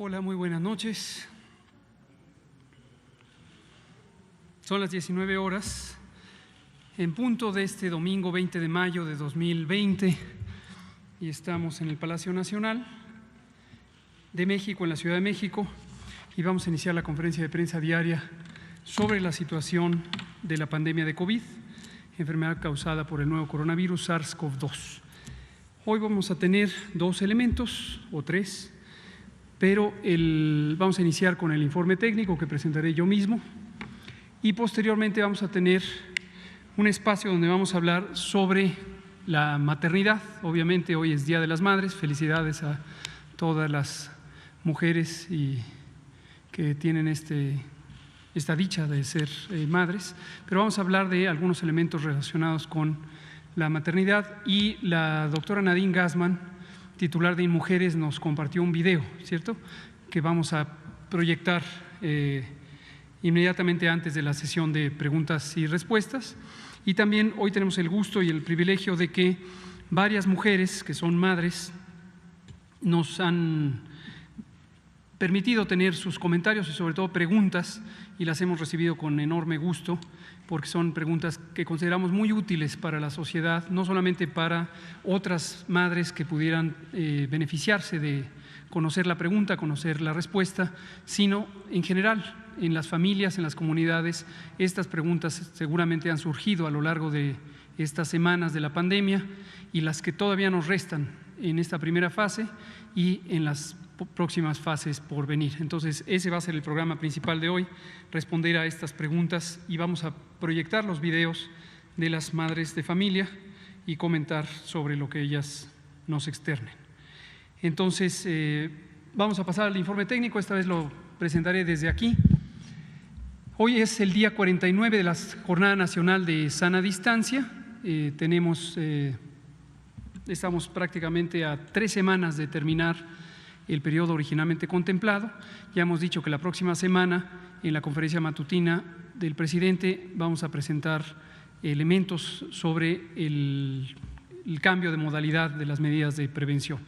Hola, muy buenas noches. Son las 19 horas, en punto de este domingo 20 de mayo de 2020, y estamos en el Palacio Nacional de México, en la Ciudad de México, y vamos a iniciar la conferencia de prensa diaria sobre la situación de la pandemia de COVID, enfermedad causada por el nuevo coronavirus SARS-CoV-2. Hoy vamos a tener dos elementos, o tres, pero vamos a iniciar con el informe técnico que presentaré yo mismo y posteriormente vamos a tener un espacio donde vamos a hablar sobre la maternidad. Obviamente hoy es Día de las Madres, felicidades a todas las mujeres que tienen esta dicha de ser madres, pero vamos a hablar de algunos elementos relacionados con la maternidad y la doctora Nadine Gassman, titular de InMujeres, nos compartió un video, ¿cierto?, que vamos a proyectar inmediatamente antes de la sesión de preguntas y respuestas. Y también hoy tenemos el gusto y el privilegio de que varias mujeres que son madres nos han permitido tener sus comentarios y sobre todo preguntas, y las hemos recibido con enorme gusto porque son preguntas que consideramos muy útiles para la sociedad, no solamente para otras madres que pudieran beneficiarse de conocer la pregunta, conocer la respuesta, sino en general en las familias, en las comunidades. Estas preguntas seguramente han surgido a lo largo de estas semanas de la pandemia y las que todavía nos restan en esta primera fase y en las próximas fases por venir. Entonces, ese va a ser el programa principal de hoy, responder a estas preguntas, y vamos a proyectar los videos de las madres de familia y comentar sobre lo que ellas nos externen. Entonces, vamos a pasar al informe técnico. Esta vez lo presentaré desde aquí. Hoy es el día 49 de la Jornada Nacional de Sana Distancia. Estamos prácticamente a 3 semanas de terminar el periodo originalmente contemplado. Ya hemos dicho que la próxima semana, en la conferencia matutina del presidente, vamos a presentar elementos sobre el cambio de modalidad de las medidas de prevención.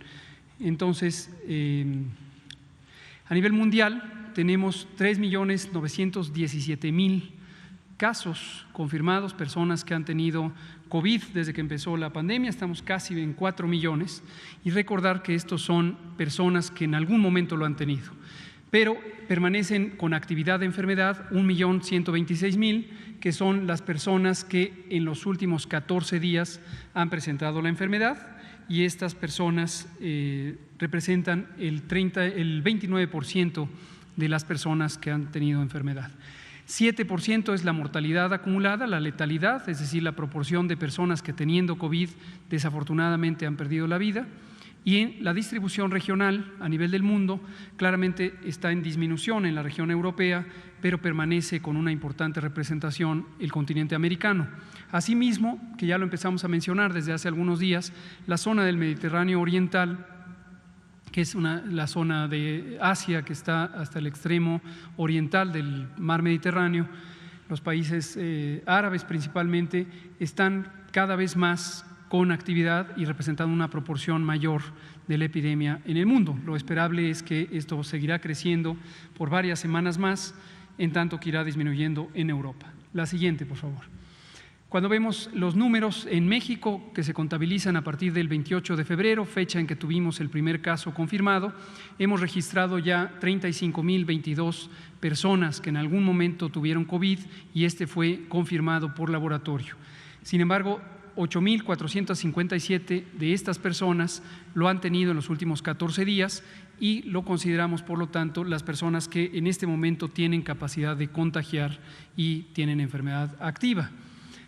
Entonces, a nivel mundial tenemos 3.917.000 casos confirmados, personas que han tenido COVID desde que empezó la pandemia. Estamos casi en 4 millones, y recordar que estos son personas que en algún momento lo han tenido, pero permanecen con actividad de enfermedad 1.126.000, que son las personas que en los últimos 14 días han presentado la enfermedad, y estas personas representan el 29% de las personas que han tenido enfermedad. 7% es la mortalidad acumulada, la letalidad, es decir, la proporción de personas que teniendo COVID desafortunadamente han perdido la vida. Y en la distribución regional a nivel del mundo, claramente está en disminución en la región europea, pero permanece con una importante representación el continente americano. Asimismo, que ya lo empezamos a mencionar desde hace algunos días, la zona del Mediterráneo Oriental, que es la zona de Asia que está hasta el extremo oriental del mar Mediterráneo, los países árabes principalmente, están cada vez más con actividad y representando una proporción mayor de la epidemia en el mundo. Lo esperable es que esto seguirá creciendo por varias semanas más, en tanto que irá disminuyendo en Europa. La siguiente, por favor. Cuando vemos los números en México que se contabilizan a partir del 28 de febrero, fecha en que tuvimos el primer caso confirmado, hemos registrado ya 35.022 personas que en algún momento tuvieron COVID, y este fue confirmado por laboratorio. Sin embargo, 8.457 de estas personas lo han tenido en los últimos 14 días y lo consideramos, por lo tanto, las personas que en este momento tienen capacidad de contagiar y tienen enfermedad activa.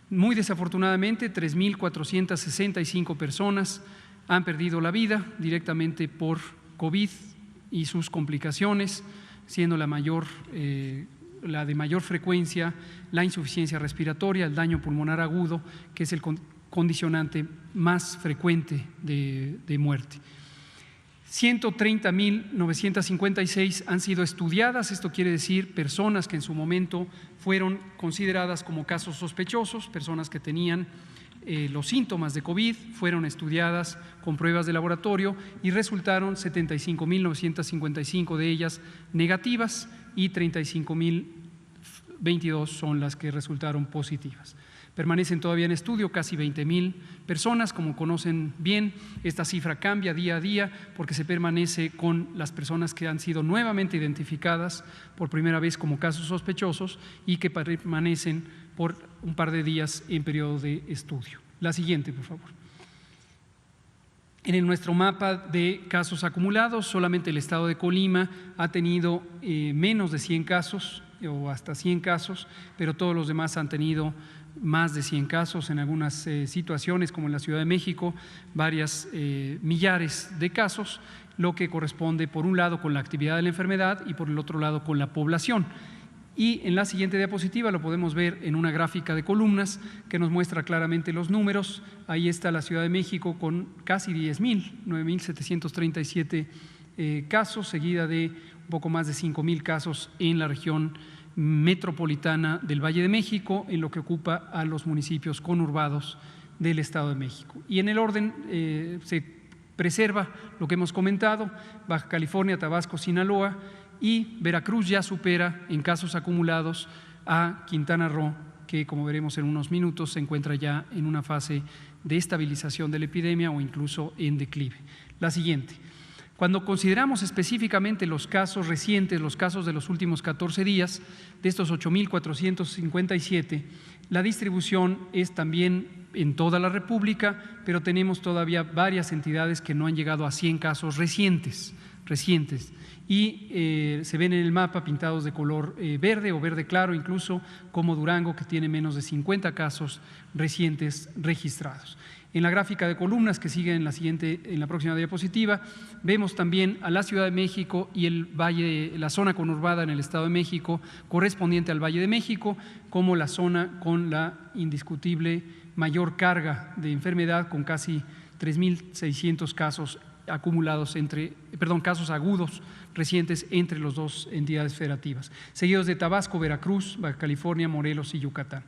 Muy desafortunadamente, 3.465 personas han perdido la vida directamente por COVID y sus complicaciones, siendo la de mayor frecuencia la insuficiencia respiratoria, el daño pulmonar agudo, que es el condicionante más frecuente de muerte. 130.956 han sido estudiadas, esto quiere decir personas que en su momento fueron consideradas como casos sospechosos, personas que tenían los síntomas de COVID, fueron estudiadas con pruebas de laboratorio y resultaron 75.955 de ellas negativas y 35.022 son las que resultaron positivas. Permanecen todavía en estudio casi 20.000 personas, como conocen bien. Esta cifra cambia día a día porque se permanece con las personas que han sido nuevamente identificadas por primera vez como casos sospechosos y que permanecen por un par de días en periodo de estudio. La siguiente, por favor. En nuestro mapa de casos acumulados, solamente el estado de Colima ha tenido menos de 100 casos o hasta 100 casos, pero todos los demás han tenido más de 100 casos, en algunas situaciones como en la Ciudad de México, varias millares de casos, lo que corresponde por un lado con la actividad de la enfermedad y por el otro lado con la población. Y en la siguiente diapositiva lo podemos ver en una gráfica de columnas que nos muestra claramente los números. Ahí está la Ciudad de México con casi 10.000, 9.737 casos, seguida de un poco más de 5.000 casos en la región metropolitana del Valle de México, en lo que ocupa a los municipios conurbados del Estado de México. Y en el orden se preserva lo que hemos comentado: Baja California, Tabasco, Sinaloa, y Veracruz ya supera en casos acumulados a Quintana Roo, que como veremos en unos minutos se encuentra ya en una fase de estabilización de la epidemia o incluso en declive. La siguiente. Cuando consideramos específicamente los casos recientes, los casos de los últimos 14 días, de estos 8.457, la distribución es también en toda la República, pero tenemos todavía varias entidades que no han llegado a 100 casos recientes. Y se ven en el mapa pintados de color verde o verde claro, incluso como Durango, que tiene menos de 50 casos recientes registrados. En la gráfica de columnas que sigue en la próxima diapositiva, vemos también a la Ciudad de México y el valle, la zona conurbada en el Estado de México, correspondiente al Valle de México, como la zona con la indiscutible mayor carga de enfermedad, con casi 3.600 casos acumulados casos agudos recientes entre las dos entidades federativas, seguidos de Tabasco, Veracruz, Baja California, Morelos y Yucatán.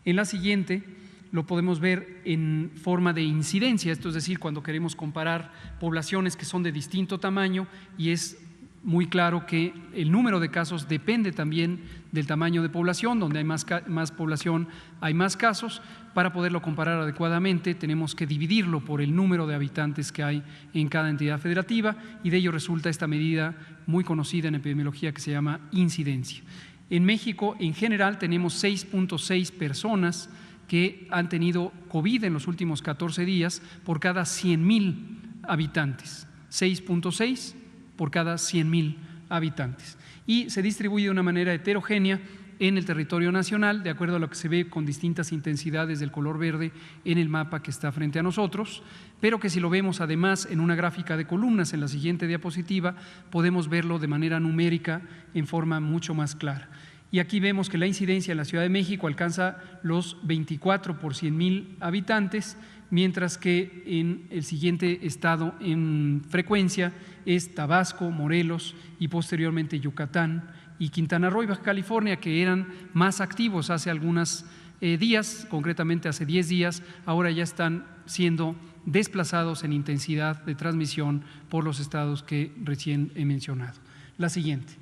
En la siguiente lo podemos ver en forma de incidencia, esto es decir, cuando queremos comparar poblaciones que son de distinto tamaño, y es muy claro que el número de casos depende también del tamaño de población. Donde hay más población hay más casos. Para poderlo comparar adecuadamente tenemos que dividirlo por el número de habitantes que hay en cada entidad federativa, y de ello resulta esta medida muy conocida en epidemiología que se llama incidencia. En México en general tenemos 6.6 personas que han tenido COVID en los últimos 14 días por cada 100.000 habitantes, 6.6 por cada 100.000 habitantes. Y se distribuye de una manera heterogénea en el territorio nacional, de acuerdo a lo que se ve con distintas intensidades del color verde en el mapa que está frente a nosotros, pero que si lo vemos además en una gráfica de columnas en la siguiente diapositiva, podemos verlo de manera numérica en forma mucho más clara. Y aquí vemos que la incidencia en la Ciudad de México alcanza los 24 por 100.000 habitantes, mientras que en el siguiente estado en frecuencia es Tabasco, Morelos y posteriormente Yucatán y Quintana Roo y Baja California, que eran más activos hace algunos días, concretamente hace 10 días, ahora ya están siendo desplazados en intensidad de transmisión por los estados que recién he mencionado. La siguiente.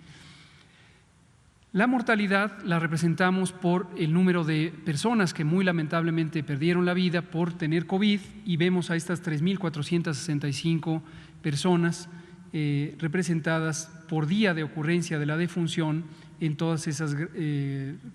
La mortalidad la representamos por el número de personas que muy lamentablemente perdieron la vida por tener COVID, y vemos a estas 3.465 personas representadas por día de ocurrencia de la defunción en todas esas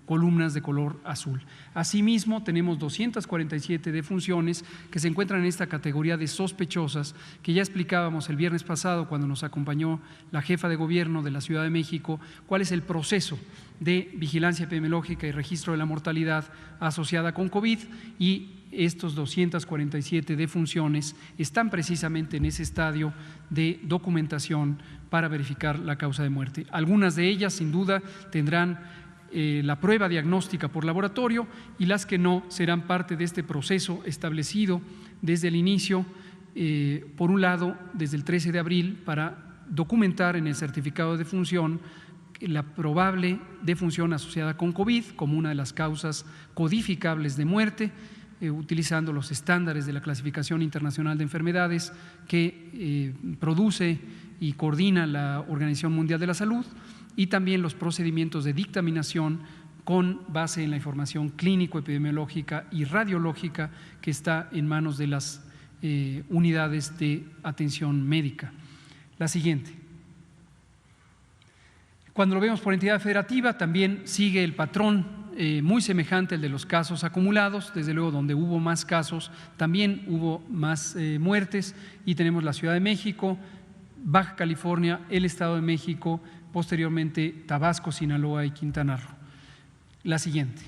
columnas de color azul. Asimismo, tenemos 247 defunciones que se encuentran en esta categoría de sospechosas, que ya explicábamos el viernes pasado cuando nos acompañó la jefa de gobierno de la Ciudad de México, cuál es el proceso de vigilancia epidemiológica y registro de la mortalidad asociada con COVID, y estos 247 defunciones están precisamente en ese estadio de documentación para verificar la causa de muerte. Algunas de ellas, sin duda, tendrán la prueba diagnóstica por laboratorio, y las que no serán parte de este proceso establecido desde el inicio, por un lado, desde el 13 de abril, para documentar en el certificado de defunción la probable defunción asociada con COVID como una de las causas codificables de muerte, utilizando los estándares de la Clasificación Internacional de Enfermedades que produce y coordina la Organización Mundial de la Salud, y también los procedimientos de dictaminación con base en la información clínico-epidemiológica y radiológica que está en manos de las unidades de atención médica. La siguiente. Cuando lo vemos por entidad federativa, también sigue el patrón muy semejante al de los casos acumulados. Desde luego, donde hubo más casos, también hubo más muertes, y tenemos la Ciudad de México, Baja California, el Estado de México, posteriormente Tabasco, Sinaloa y Quintana Roo. La siguiente.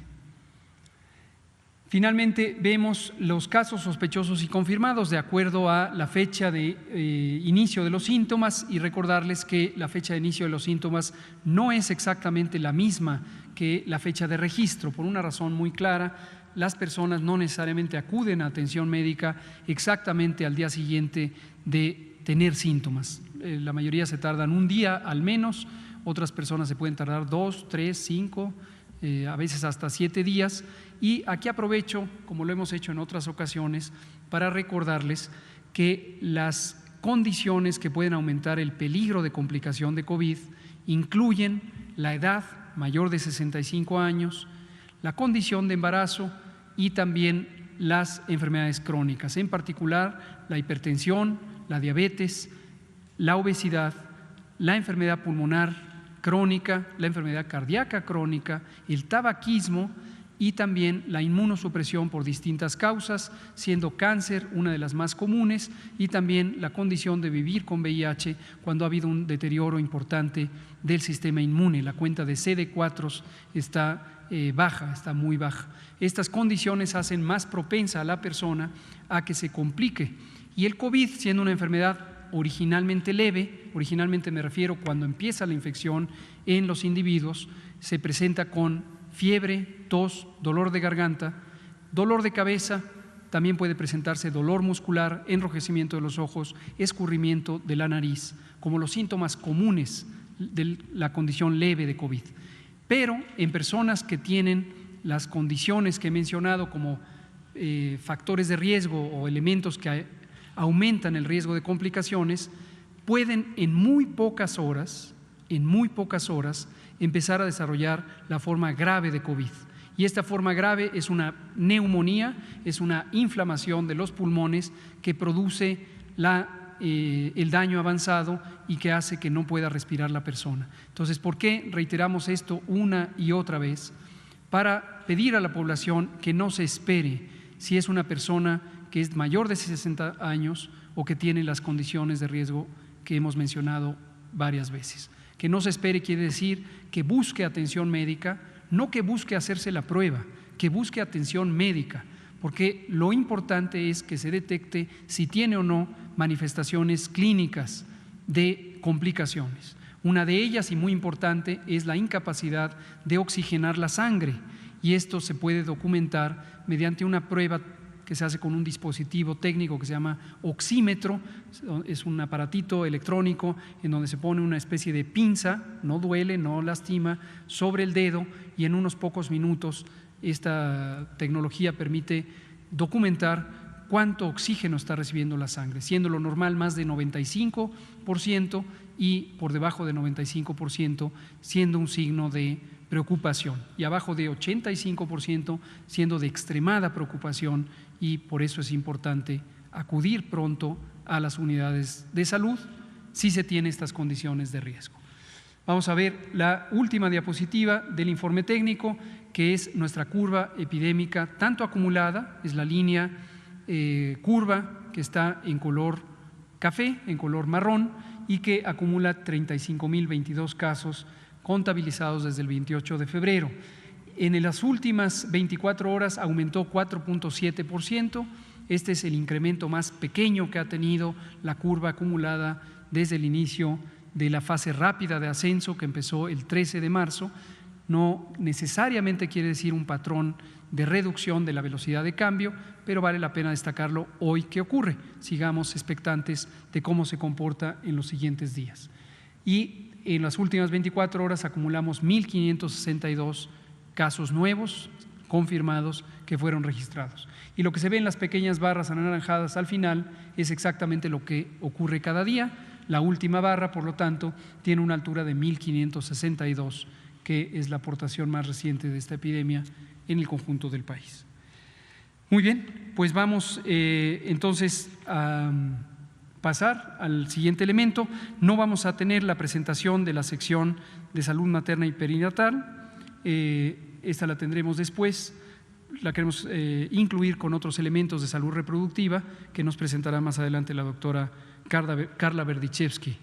Finalmente, vemos los casos sospechosos y confirmados de acuerdo a la fecha de inicio de los síntomas, y recordarles que la fecha de inicio de los síntomas no es exactamente la misma que la fecha de registro, por una razón muy clara. Las personas no necesariamente acuden a atención médica exactamente al día siguiente de tener síntomas. La mayoría se tardan un día al menos, otras personas se pueden tardar 2, 3, 5, a veces hasta 7 días. Y aquí aprovecho, como lo hemos hecho en otras ocasiones, para recordarles que las condiciones que pueden aumentar el peligro de complicación de COVID incluyen la edad mayor de 65 años, la condición de embarazo y también las enfermedades crónicas, en particular la hipertensión, la diabetes, la obesidad, la enfermedad pulmonar crónica, la enfermedad cardíaca crónica, el tabaquismo y también la inmunosupresión por distintas causas, siendo cáncer una de las más comunes, y también la condición de vivir con VIH cuando ha habido un deterioro importante del sistema inmune. La cuenta de CD4 está baja, está muy baja. Estas condiciones hacen más propensa a la persona a que se complique, y el COVID, siendo una enfermedad originalmente leve, originalmente me refiero cuando empieza la infección en los individuos, se presenta con fiebre, tos, dolor de garganta, dolor de cabeza, también puede presentarse dolor muscular, enrojecimiento de los ojos, escurrimiento de la nariz, como los síntomas comunes de la condición leve de COVID. Pero en personas que tienen las condiciones que he mencionado como factores de riesgo o elementos que aumentan el riesgo de complicaciones, pueden en muy pocas horas empezar a desarrollar la forma grave de COVID. Y esta forma grave es una neumonía, es una inflamación de los pulmones que produce el daño avanzado y que hace que no pueda respirar la persona. Entonces, ¿por qué reiteramos esto una y otra vez? Para pedir a la población que no se espere si es una persona que es mayor de 60 años o que tiene las condiciones de riesgo que hemos mencionado varias veces. Que no se espere quiere decir que busque atención médica, no que busque hacerse la prueba, que busque atención médica, porque lo importante es que se detecte si tiene o no manifestaciones clínicas de complicaciones. Una de ellas, y muy importante, es la incapacidad de oxigenar la sangre, y esto se puede documentar mediante una prueba que se hace con un dispositivo técnico que se llama oxímetro. Es un aparatito electrónico en donde se pone una especie de pinza, no duele, no lastima, sobre el dedo, y en unos pocos minutos esta tecnología permite documentar cuánto oxígeno está recibiendo la sangre, siendo lo normal más de 95% y por debajo de 95% siendo un signo de preocupación, y abajo de 85% siendo de extremada preocupación, y por eso es importante acudir pronto a las unidades de salud si se tiene estas condiciones de riesgo. Vamos a ver la última diapositiva del informe técnico, que es nuestra curva epidémica, tanto acumulada, es la línea curva que está en color café, en color marrón, y que acumula 35.022 casos contabilizados desde el 28 de febrero. En las últimas 24 horas aumentó 4.7%. Este es el incremento más pequeño que ha tenido la curva acumulada desde el inicio de la fase rápida de ascenso que empezó el 13 de marzo. No necesariamente quiere decir un patrón de reducción de la velocidad de cambio, pero vale la pena destacarlo hoy que ocurre. Sigamos expectantes de cómo se comporta en los siguientes días. Y en las últimas 24 horas acumulamos 1.562 casos nuevos confirmados que fueron registrados. Y lo que se ve en las pequeñas barras anaranjadas al final es exactamente lo que ocurre cada día. La última barra, por lo tanto, tiene una altura de 1.562, que es la aportación más reciente de esta epidemia en el conjunto del país. Muy bien, pues vamos entonces a pasar al siguiente elemento. No vamos a tener la presentación de la sección de salud materna y perinatal, esta la tendremos después. La queremos incluir con otros elementos de salud reproductiva que nos presentará más adelante la doctora Carla Berdichevsky.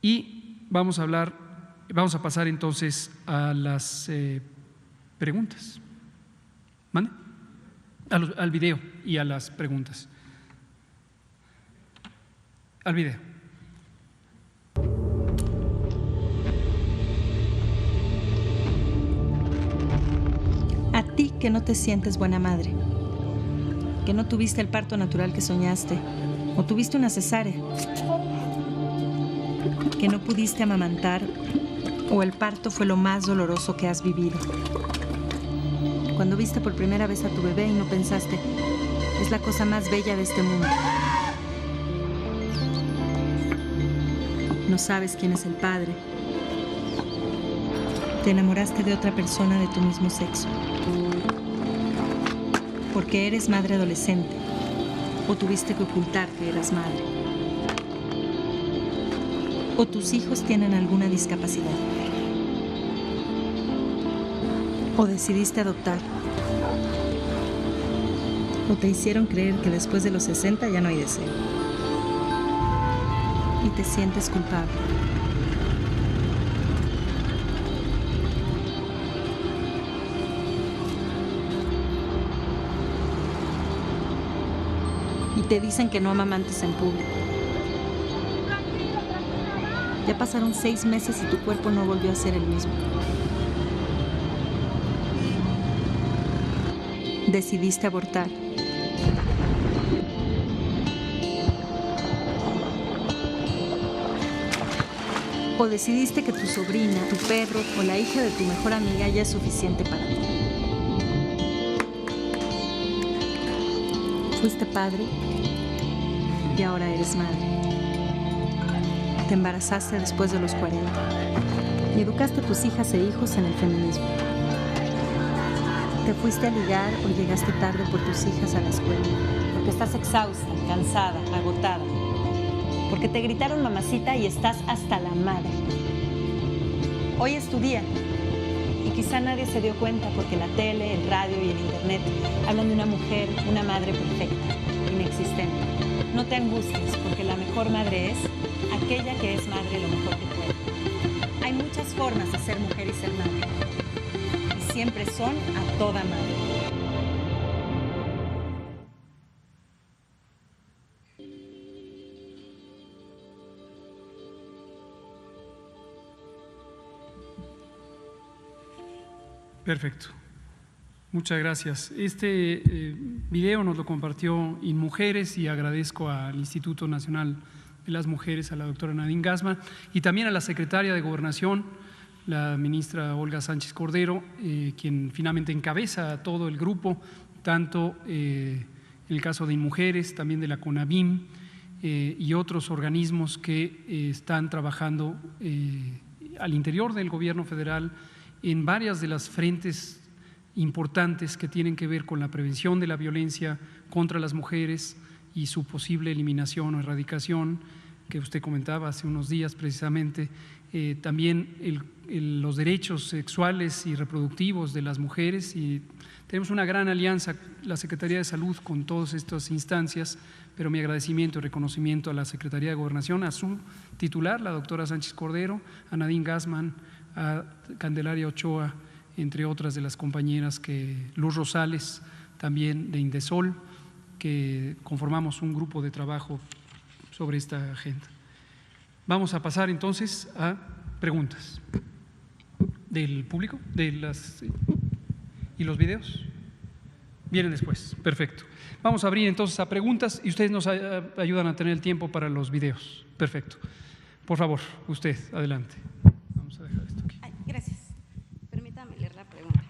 Y vamos a pasar entonces a las preguntas. ¿Mande? Al video y a las preguntas. Al video. A ti que no te sientes buena madre, que no tuviste el parto natural que soñaste, o tuviste una cesárea, que no pudiste amamantar, o el parto fue lo más doloroso que has vivido. Cuando viste por primera vez a tu bebé y no pensaste, es la cosa más bella de este mundo. No sabes quién es el padre. Te enamoraste de otra persona de tu mismo sexo. Porque eres madre adolescente o tuviste que ocultar que eras madre. O tus hijos tienen alguna discapacidad. O decidiste adoptar. O te hicieron creer que después de los 60 ya no hay deseo. Y te sientes culpable. Y te dicen que no amamantes en público. Ya pasaron 6 meses y tu cuerpo no volvió a ser el mismo. Decidiste abortar. O decidiste que tu sobrina, tu perro o la hija de tu mejor amiga ya es suficiente para ti. Fuiste padre y ahora eres madre. Te embarazaste después de los 40 y educaste a tus hijas e hijos en el feminismo. Te fuiste a ligar o llegaste tarde por tus hijas a la escuela. Porque estás exhausta, cansada, agotada. Porque te gritaron mamacita y estás hasta la madre. Hoy es tu día. Y quizá nadie se dio cuenta porque la tele, el radio y el internet hablan de una mujer, una madre perfecta, inexistente. No te angusties porque la mejor madre es aquella que es madre lo mejor que puede. Hay muchas formas de ser mujer y ser madre. Y siempre son a toda madre. Perfecto. Muchas gracias. Este video nos lo compartió InMujeres y agradezco al Instituto Nacional de las Mujeres, a la doctora Nadine Gassmann y también a la secretaria de Gobernación, la ministra Olga Sánchez Cordero, quien finalmente encabeza todo el grupo, tanto en el caso de InMujeres, también de la CONABIM y otros organismos que están trabajando al interior del gobierno federal en varias de las frentes importantes que tienen que ver con la prevención de la violencia contra las mujeres y su posible eliminación o erradicación, que usted comentaba hace unos días precisamente, también los derechos sexuales y reproductivos de las mujeres, y tenemos una gran alianza, la Secretaría de Salud, con todas estas instancias, pero mi agradecimiento y reconocimiento a la Secretaría de Gobernación, a su titular, la doctora Sánchez Cordero, a Nadine Gassmann, a Candelaria Ochoa, entre otras de las compañeras, Luz Rosales, también de Indesol, que conformamos un grupo de trabajo sobre esta agenda. Vamos a pasar entonces a preguntas del público, y los videos vienen después. Perfecto. Vamos a abrir entonces a preguntas y ustedes nos ayudan a tener el tiempo para los videos. Perfecto. Por favor, usted, adelante. Vamos a dejar esto aquí. Gracias. Permítame leer la pregunta.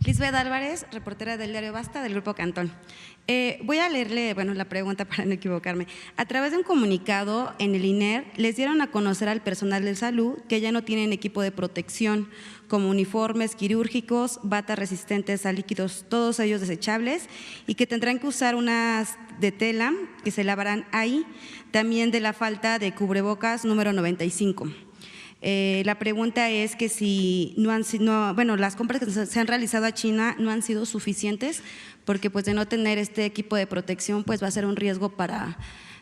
Lisbeth Álvarez, reportera del diario Basta, del Grupo Cantón. Voy a leerle la pregunta para no equivocarme. A través de un comunicado en el INER, les dieron a conocer al personal de salud que ya no tienen equipo de protección, como uniformes quirúrgicos, batas resistentes a líquidos, todos ellos desechables, y que tendrán que usar unas de tela que se lavarán ahí, también de la falta de cubrebocas número 95. La pregunta es que si las compras que se han realizado a China no han sido suficientes, porque pues de no tener este equipo de protección pues va a ser un riesgo para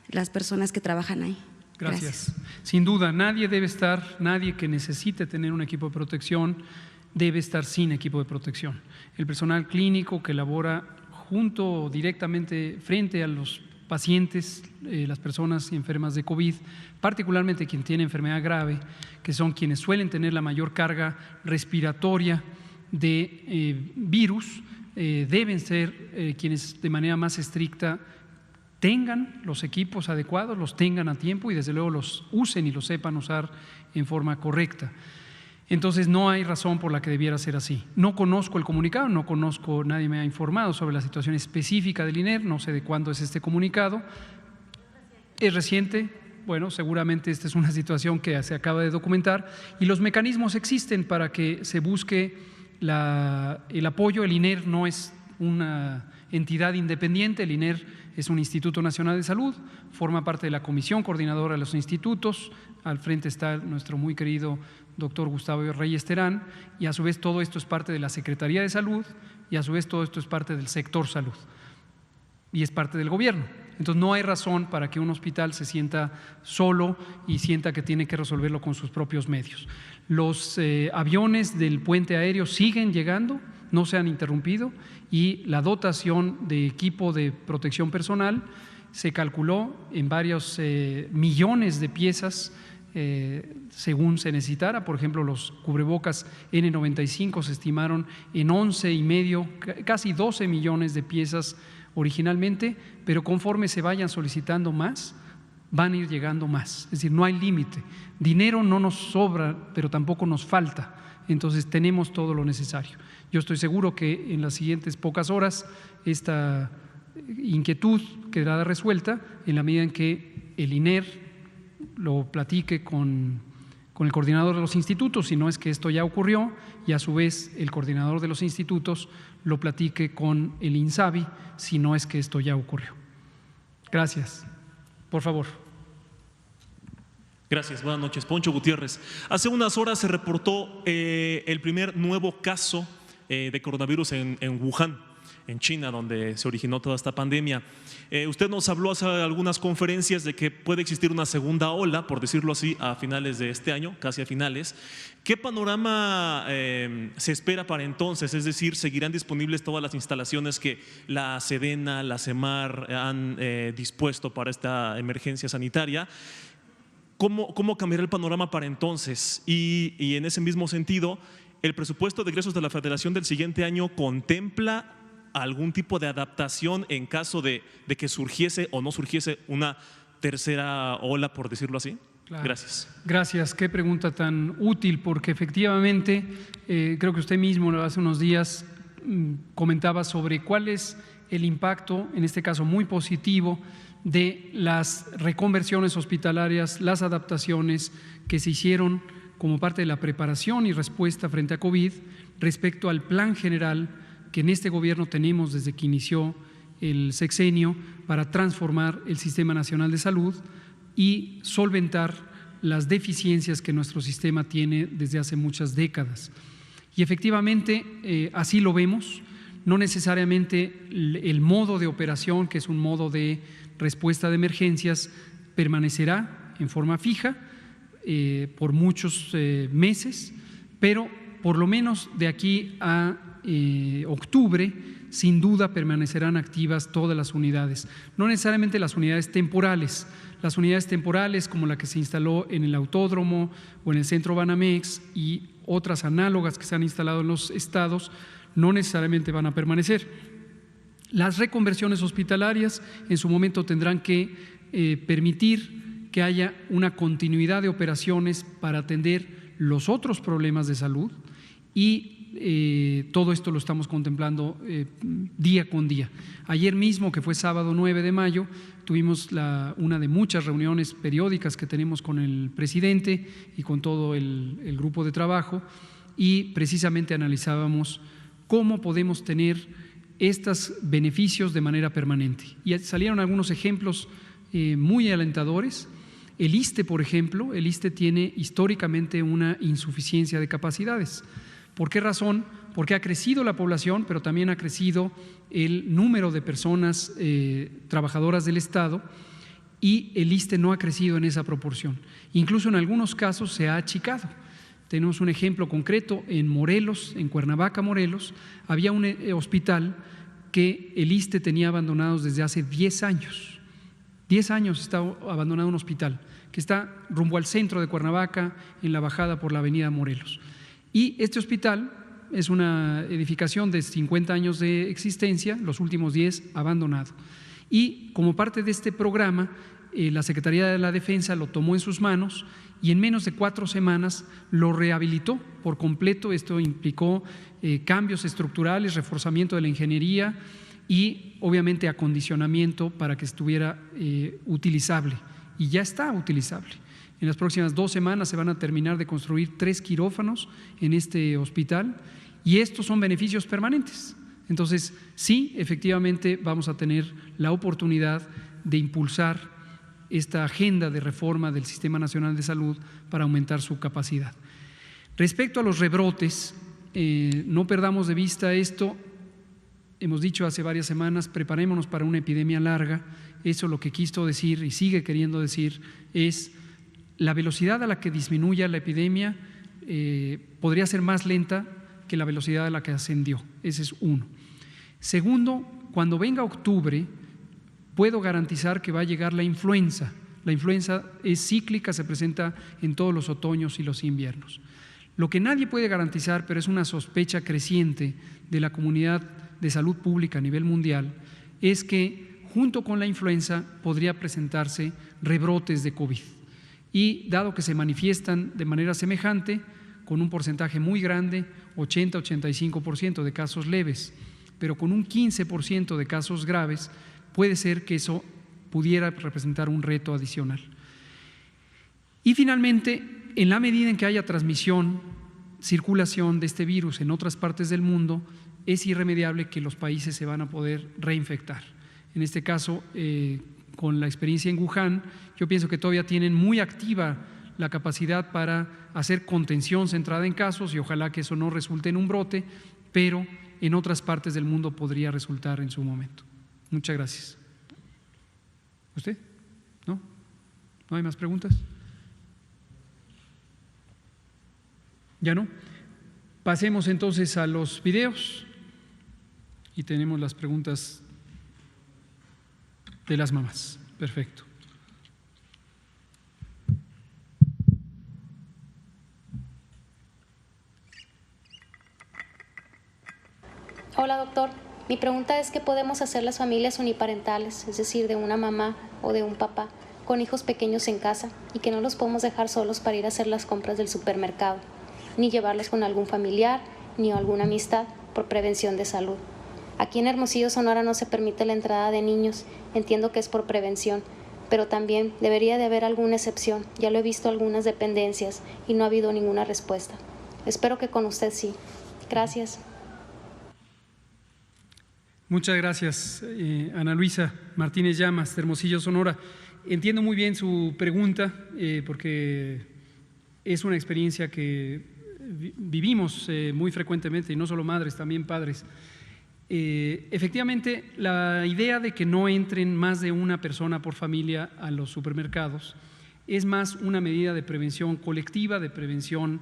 las personas que trabajan ahí. Gracias. Sin duda, nadie que necesite tener un equipo de protección debe estar sin equipo de protección. El personal clínico que labora junto directamente frente a los pacientes, las personas enfermas de COVID, particularmente quien tiene enfermedad grave, que son quienes suelen tener la mayor carga respiratoria de virus, deben ser quienes de manera más estricta tengan los equipos adecuados, los tengan a tiempo y desde luego los usen y los sepan usar en forma correcta. Entonces no hay razón por la que debiera ser así. No conozco el comunicado, nadie me ha informado sobre la situación específica del INER, no sé de cuándo es este comunicado. ¿Es reciente? Bueno, seguramente esta es una situación que se acaba de documentar y los mecanismos existen para que se busque el apoyo. El INER no es una entidad independiente, el INER es un Instituto Nacional de Salud, forma parte de la Comisión Coordinadora de los Institutos, al frente está nuestro muy querido doctor Gustavo Reyes Terán, y a su vez todo esto es parte de la Secretaría de Salud y a su vez todo esto es parte del sector salud y es parte del gobierno. Entonces no hay razón para que un hospital se sienta solo y sienta que tiene que resolverlo con sus propios medios. Los aviones del puente aéreo siguen llegando, no se han interrumpido, y la dotación de equipo de protección personal se calculó en varios millones de piezas según se necesitara. Por ejemplo, los cubrebocas N95 se estimaron en 11,5, casi 12 millones de piezas originalmente, pero conforme se vayan solicitando más, van a ir llegando más. Es decir, no hay límite. Dinero no nos sobra, pero tampoco nos falta. Entonces tenemos todo lo necesario. Yo estoy seguro que en las siguientes pocas horas esta inquietud quedará resuelta en la medida en que el INER lo platique con el coordinador de los institutos, si no es que esto ya ocurrió, y a su vez el coordinador de los institutos lo platique con el INSABI, si no es que esto ya ocurrió. Gracias. Por favor. Gracias, buenas noches. Poncho Gutiérrez. Hace unas horas se reportó el primer nuevo caso de coronavirus en Wuhan, en China, donde se originó toda esta pandemia. Usted nos habló hace algunas conferencias de que puede existir una segunda ola, por decirlo así, a finales de este año, casi a finales. ¿Qué panorama se espera para entonces? Es decir, ¿seguirán disponibles todas las instalaciones que la Sedena, la CEMAR han dispuesto para esta emergencia sanitaria? ¿Cómo cambiará el panorama para entonces? Y en ese mismo sentido, ¿el presupuesto de egresos de la Federación del siguiente año contempla algún tipo de adaptación en caso de que surgiese o no surgiese una tercera ola, por decirlo así? Claro. Gracias. Gracias, qué pregunta tan útil, porque efectivamente creo que usted mismo hace unos días comentaba sobre cuál es el impacto, en este caso muy positivo, de las reconversiones hospitalarias, las adaptaciones que se hicieron como parte de la preparación y respuesta frente a COVID respecto al plan general que en este gobierno tenemos desde que inició el sexenio para transformar el Sistema Nacional de Salud y solventar las deficiencias que nuestro sistema tiene desde hace muchas décadas. Y efectivamente así lo vemos, no necesariamente el modo de operación, que es un modo de respuesta de emergencias, permanecerá en forma fija por muchos meses, pero por lo menos de aquí a octubre, sin duda permanecerán activas todas las unidades, no necesariamente las unidades temporales como la que se instaló en el Autódromo o en el Centro Banamex y otras análogas que se han instalado en los estados, no necesariamente van a permanecer. Las reconversiones hospitalarias en su momento tendrán que permitir que haya una continuidad de operaciones para atender los otros problemas de salud y todo esto lo estamos contemplando día con día. Ayer mismo, que fue sábado 9 de mayo, tuvimos una de muchas reuniones periódicas que tenemos con el presidente y con todo el grupo de trabajo, y precisamente analizábamos cómo podemos tener estos beneficios de manera permanente. Y salieron algunos ejemplos muy alentadores. El ISSSTE, por ejemplo, el ISSSTE tiene históricamente una insuficiencia de capacidades. ¿Por qué razón? Porque ha crecido la población, pero también ha crecido el número de personas trabajadoras del Estado, y el ISSSTE no ha crecido en esa proporción. Incluso en algunos casos se ha achicado. Tenemos un ejemplo concreto en Morelos, en Cuernavaca, Morelos. Había un hospital que el ISSSTE tenía abandonados desde hace 10 años. 10 años está abandonado un hospital que está rumbo al centro de Cuernavaca, en la bajada por la avenida Morelos. Y este hospital es una edificación de 50 años de existencia, los últimos 10 abandonado. Y como parte de este programa, la Secretaría de la Defensa lo tomó en sus manos y en menos de 4 semanas lo rehabilitó por completo. Esto implicó cambios estructurales, reforzamiento de la ingeniería y obviamente acondicionamiento para que estuviera utilizable, y ya está utilizable. En las próximas 2 semanas se van a terminar de construir 3 quirófanos en este hospital, y estos son beneficios permanentes. Entonces, sí, efectivamente vamos a tener la oportunidad de impulsar esta agenda de reforma del Sistema Nacional de Salud para aumentar su capacidad. Respecto a los rebrotes, no perdamos de vista esto. Hemos dicho hace varias semanas, preparémonos para una epidemia larga. Eso lo que quiso decir y sigue queriendo decir es la velocidad a la que disminuya la epidemia podría ser más lenta que la velocidad a la que ascendió. Ese es uno. Segundo, cuando venga octubre, puedo garantizar que va a llegar la influenza. La influenza es cíclica, se presenta en todos los otoños y los inviernos. Lo que nadie puede garantizar, pero es una sospecha creciente de la comunidad de salud pública a nivel mundial, es que junto con la influenza podría presentarse rebrotes de COVID. Y dado que se manifiestan de manera semejante, con un porcentaje muy grande, 80-85% de casos leves, pero con un 15% de casos graves, puede ser que eso pudiera representar un reto adicional. Y finalmente, en la medida en que haya transmisión, circulación de este virus en otras partes del mundo, es irremediable que los países se van a poder reinfectar. En este caso, con la experiencia en Wuhan, yo pienso que todavía tienen muy activa la capacidad para hacer contención centrada en casos, y ojalá que eso no resulte en un brote, pero en otras partes del mundo podría resultar en su momento. Muchas gracias. ¿Usted? ¿No? ¿No hay más preguntas? ¿Ya no? Pasemos entonces a los videos y tenemos las preguntas de las mamás. Perfecto. Hola, doctor. Mi pregunta es: ¿qué podemos hacer las familias uniparentales, es decir, de una mamá o de un papá, con hijos pequeños en casa y que no los podemos dejar solos para ir a hacer las compras del supermercado, ni llevarlos con algún familiar ni alguna amistad por prevención de salud? Aquí en Hermosillo, Sonora, no se permite la entrada de niños. Entiendo que es por prevención, pero también debería de haber alguna excepción. Ya lo he visto en algunas dependencias y no ha habido ninguna respuesta. Espero que con usted sí. Gracias. Muchas gracias, Ana Luisa Martínez Llamas, de Hermosillo, Sonora. Entiendo muy bien su pregunta, porque es una experiencia que vivimos muy frecuentemente, y no solo madres, también padres. Efectivamente, la idea de que no entren más de una persona por familia a los supermercados es más una medida de prevención colectiva, de prevención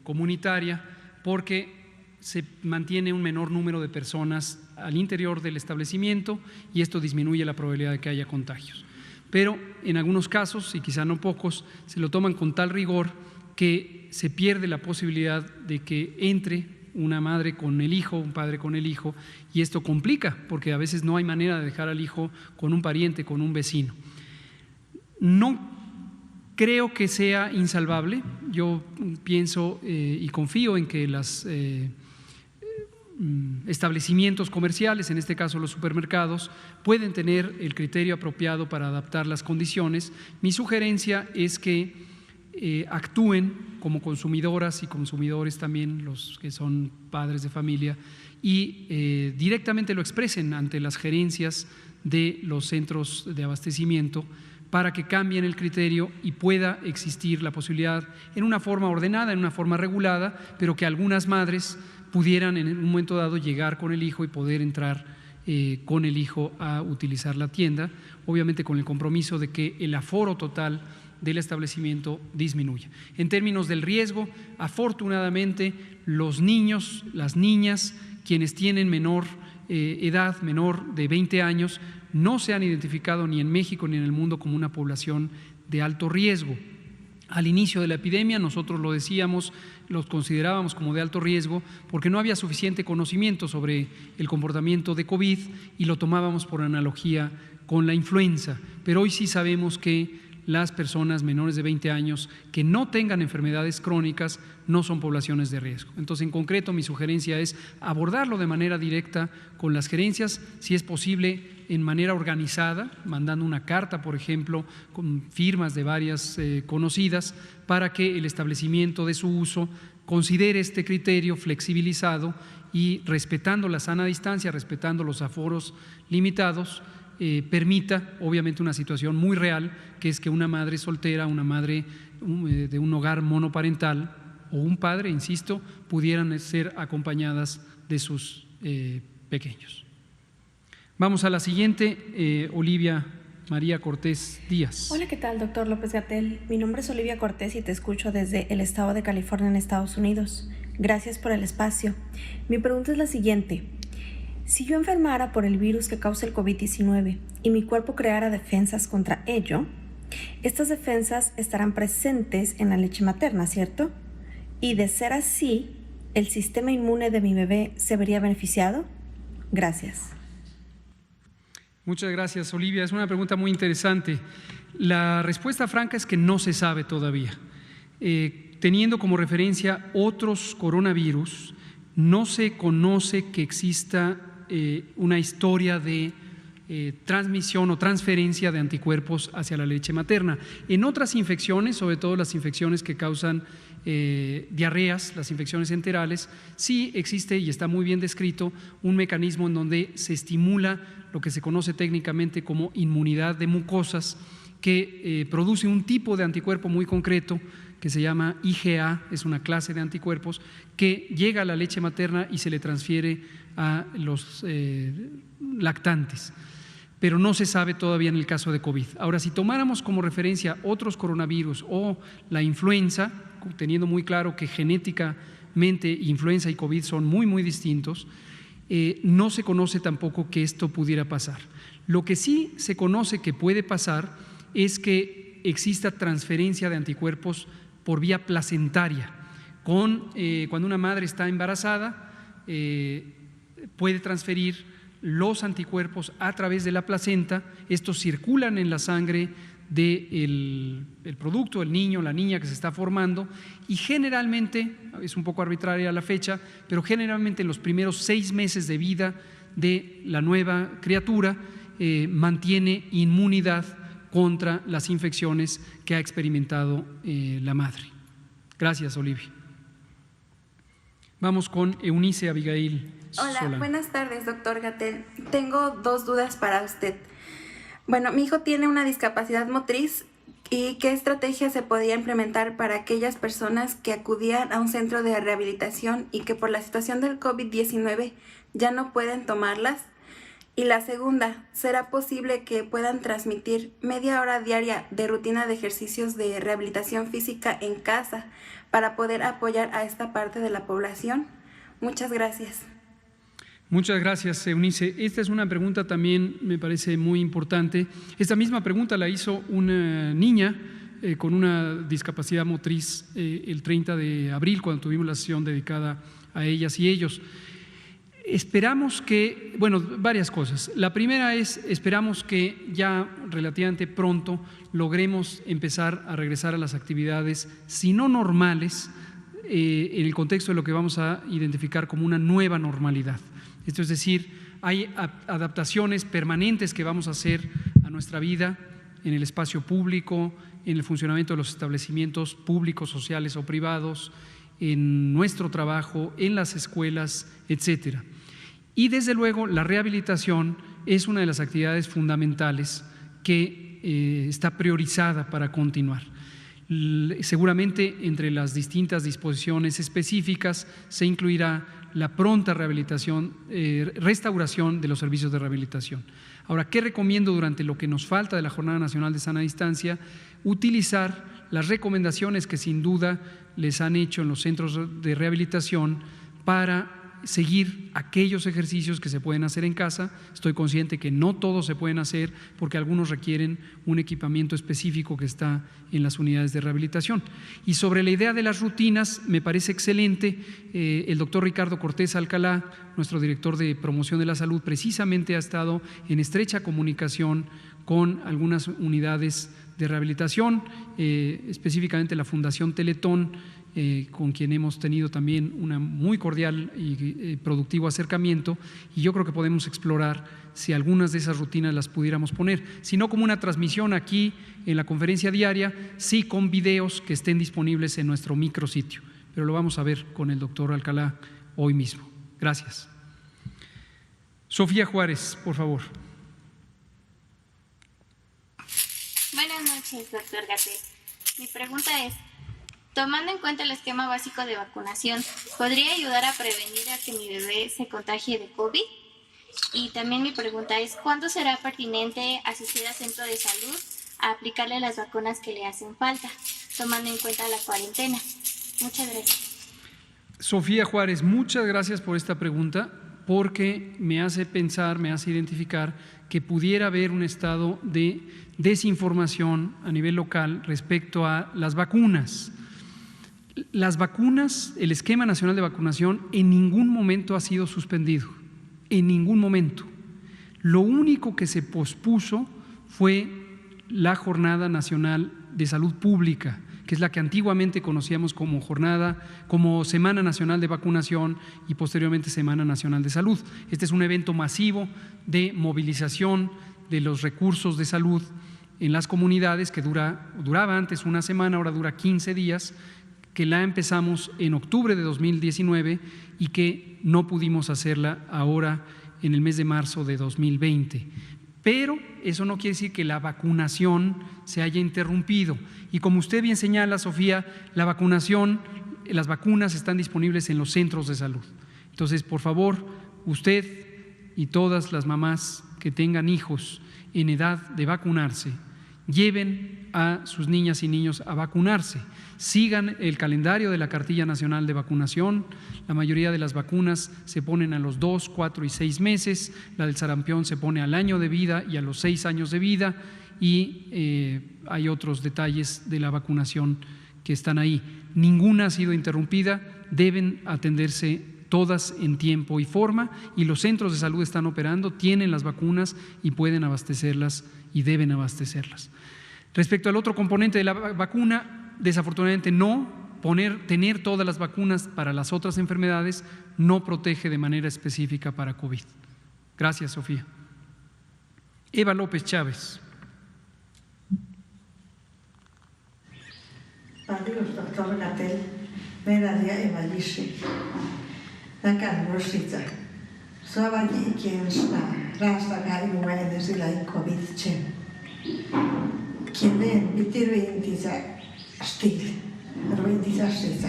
comunitaria, porque se mantiene un menor número de personas al interior del establecimiento y esto disminuye la probabilidad de que haya contagios. Pero en algunos casos, y quizá no pocos, se lo toman con tal rigor que se pierde la posibilidad de que entre una madre con el hijo, un padre con el hijo, y esto complica porque a veces no hay manera de dejar al hijo con un pariente, con un vecino. No Creo que sea insalvable. Yo pienso y confío en que los establecimientos comerciales, en este caso los supermercados, pueden tener el criterio apropiado para adaptar las condiciones. Mi sugerencia es que actúen como consumidoras y consumidores también, los que son padres de familia, y directamente lo expresen ante las gerencias de los centros de abastecimiento para que cambien el criterio y pueda existir la posibilidad en una forma ordenada, en una forma regulada, pero que algunas madres pudieran en un momento dado llegar con el hijo y poder entrar con el hijo a utilizar la tienda, obviamente con el compromiso de que el aforo total del establecimiento disminuya. En términos del riesgo, afortunadamente los niños, las niñas, quienes tienen menor edad, menor de 20 años, no se han identificado ni en México ni en el mundo como una población de alto riesgo. Al inicio de la epidemia nosotros lo decíamos, los considerábamos como de alto riesgo porque no había suficiente conocimiento sobre el comportamiento de COVID y lo tomábamos por analogía con la influenza, pero hoy sí sabemos que las personas menores de 20 años que no tengan enfermedades crónicas no son poblaciones de riesgo. Entonces, en concreto, mi sugerencia es abordarlo de manera directa con las gerencias, si es posible en manera organizada, mandando una carta, por ejemplo, con firmas de varias conocidas, para que el establecimiento de su uso considere este criterio flexibilizado y respetando la sana distancia, respetando los aforos limitados, permita obviamente una situación muy real, que es que una madre soltera, una madre de un hogar monoparental o un padre, insisto, pudieran ser acompañadas de sus pequeños. Vamos a la siguiente, Olivia María Cortés Díaz. Hola, ¿qué tal, doctor López-Gatell? Mi nombre es Olivia Cortés y te escucho desde el estado de California en Estados Unidos. Gracias por el espacio. Mi pregunta es la siguiente. Si yo enfermara por el virus que causa el COVID-19 y mi cuerpo creara defensas contra ello, estas defensas estarán presentes en la leche materna, ¿cierto? Y de ser así, ¿el sistema inmune de mi bebé se vería beneficiado? Gracias. Muchas gracias, Olivia. Es una pregunta muy interesante. La respuesta franca es que no se sabe todavía. Teniendo como referencia otros coronavirus, no se conoce que exista una historia de transmisión o transferencia de anticuerpos hacia la leche materna. En otras infecciones, sobre todo las infecciones que causan diarreas, las infecciones enterales, sí existe y está muy bien descrito un mecanismo en donde se estimula lo que se conoce técnicamente como inmunidad de mucosas, que produce un tipo de anticuerpo muy concreto que se llama IgA, es una clase de anticuerpos que llega a la leche materna y se le transfiere a los lactantes, pero no se sabe todavía en el caso de COVID. Ahora, si tomáramos como referencia otros coronavirus o la influenza, teniendo muy claro que genéticamente influenza y COVID son muy distintos, no se conoce tampoco que esto pudiera pasar. Lo que sí se conoce que puede pasar es que exista transferencia de anticuerpos por vía placentaria. Cuando una madre está embarazada, puede transferir los anticuerpos a través de la placenta. Estos circulan en la sangre del producto, el niño, la niña que se está formando, y generalmente, es un poco arbitraria la fecha, pero generalmente en los primeros 6 meses de vida de la nueva criatura mantiene inmunidad contra las infecciones que ha experimentado la madre. Gracias, Olivia. Vamos con Eunice Abigail Hola, Solano. Buenas tardes, doctor Gatell. Tengo 2 dudas para usted. Bueno, mi hijo tiene una discapacidad motriz y ¿qué estrategia se podría implementar para aquellas personas que acudían a un centro de rehabilitación y que por la situación del COVID-19 ya no pueden tomarlas? Y la segunda, ¿será posible que puedan transmitir media hora diaria de rutina de ejercicios de rehabilitación física en casa para poder apoyar a esta parte de la población? Muchas gracias. Muchas gracias, Eunice. Esta es una pregunta también, me parece muy importante. Esta misma pregunta la hizo una niña con una discapacidad motriz el 30 de abril, cuando tuvimos la sesión dedicada a ellas y ellos. Esperamos que, bueno, varias cosas. La primera es, esperamos que ya relativamente pronto logremos empezar a regresar a las actividades, si no normales, en el contexto de lo que vamos a identificar como una nueva normalidad. Esto es decir, hay adaptaciones permanentes que vamos a hacer a nuestra vida en el espacio público, en el funcionamiento de los establecimientos públicos, sociales o privados, en nuestro trabajo, en las escuelas, etcétera. Y desde luego la rehabilitación es una de las actividades fundamentales que está priorizada para continuar. Seguramente entre las distintas disposiciones específicas se incluirá la pronta rehabilitación, restauración de los servicios de rehabilitación. Ahora, ¿qué recomiendo durante lo que nos falta de la Jornada Nacional de Sana Distancia? Utilizar las recomendaciones que sin duda les han hecho en los centros de rehabilitación para seguir aquellos ejercicios que se pueden hacer en casa. Estoy consciente que no todos se pueden hacer porque algunos requieren un equipamiento específico que está en las unidades de rehabilitación. Y sobre la idea de las rutinas, me parece excelente. El doctor Ricardo Cortés Alcalá, nuestro director de promoción de la salud, precisamente ha estado en estrecha comunicación con algunas unidades de rehabilitación, específicamente la Fundación Teletón, con quien hemos tenido también un muy cordial y productivo acercamiento, y yo creo que podemos explorar si algunas de esas rutinas las pudiéramos poner, si no como una transmisión aquí en la conferencia diaria, sí con videos que estén disponibles en nuestro micrositio, pero lo vamos a ver con el doctor Alcalá hoy mismo. Gracias. Sofía Juárez, por favor. Buenas noches, doctor Gatell. Mi pregunta es, tomando en cuenta el esquema básico de vacunación, ¿podría ayudar a prevenir a que mi bebé se contagie de COVID? Y también mi pregunta es, ¿cuándo será pertinente asistir al centro de salud a aplicarle las vacunas que le hacen falta, tomando en cuenta la cuarentena? Muchas gracias. Sofía Juárez, muchas gracias por esta pregunta, porque me hace pensar, me hace identificar que pudiera haber un estado de desinformación a nivel local respecto a las vacunas. Las vacunas, el esquema nacional de vacunación en ningún momento ha sido suspendido, en ningún momento. Lo único que se pospuso fue la Jornada Nacional de Salud Pública, que es la que antiguamente conocíamos como Semana Nacional de Vacunación y posteriormente Semana Nacional de Salud. Este es un evento masivo de movilización de los recursos de salud en las comunidades que duraba antes una semana, ahora dura 15 días, que la empezamos en octubre de 2019 y que no pudimos hacerla ahora en el mes de marzo de 2020. Pero eso no quiere decir que la vacunación se haya interrumpido. Y como usted bien señala, Sofía, las vacunas están disponibles en los centros de salud. Entonces, por favor, usted y todas las mamás que tengan hijos en edad de vacunarse, lleven a sus niñas y niños a vacunarse. Sigan el calendario de la Cartilla Nacional de Vacunación. La mayoría de las vacunas se ponen a los 2, 4 y 6 meses. La del sarampión se pone al año de vida y a los 6 años de vida. Y hay otros detalles de la vacunación que están ahí. Ninguna ha sido interrumpida. Deben atenderse todas en tiempo y forma, y los centros de salud están operando, tienen las vacunas y pueden abastecerlas y deben abastecerlas. Respecto al otro componente de la vacuna, desafortunadamente tener todas las vacunas para las otras enfermedades no protege de manera específica para COVID. Gracias, Sofía. Eva López Chávez. Adiós, doctor Gatell. Menadia Eva Lissi. Nakan Rosita. Suavani kielstä raastakaa imuainen sillä COVID-19. Kielen bitirvintinsä stil. Ruintinsä sitä.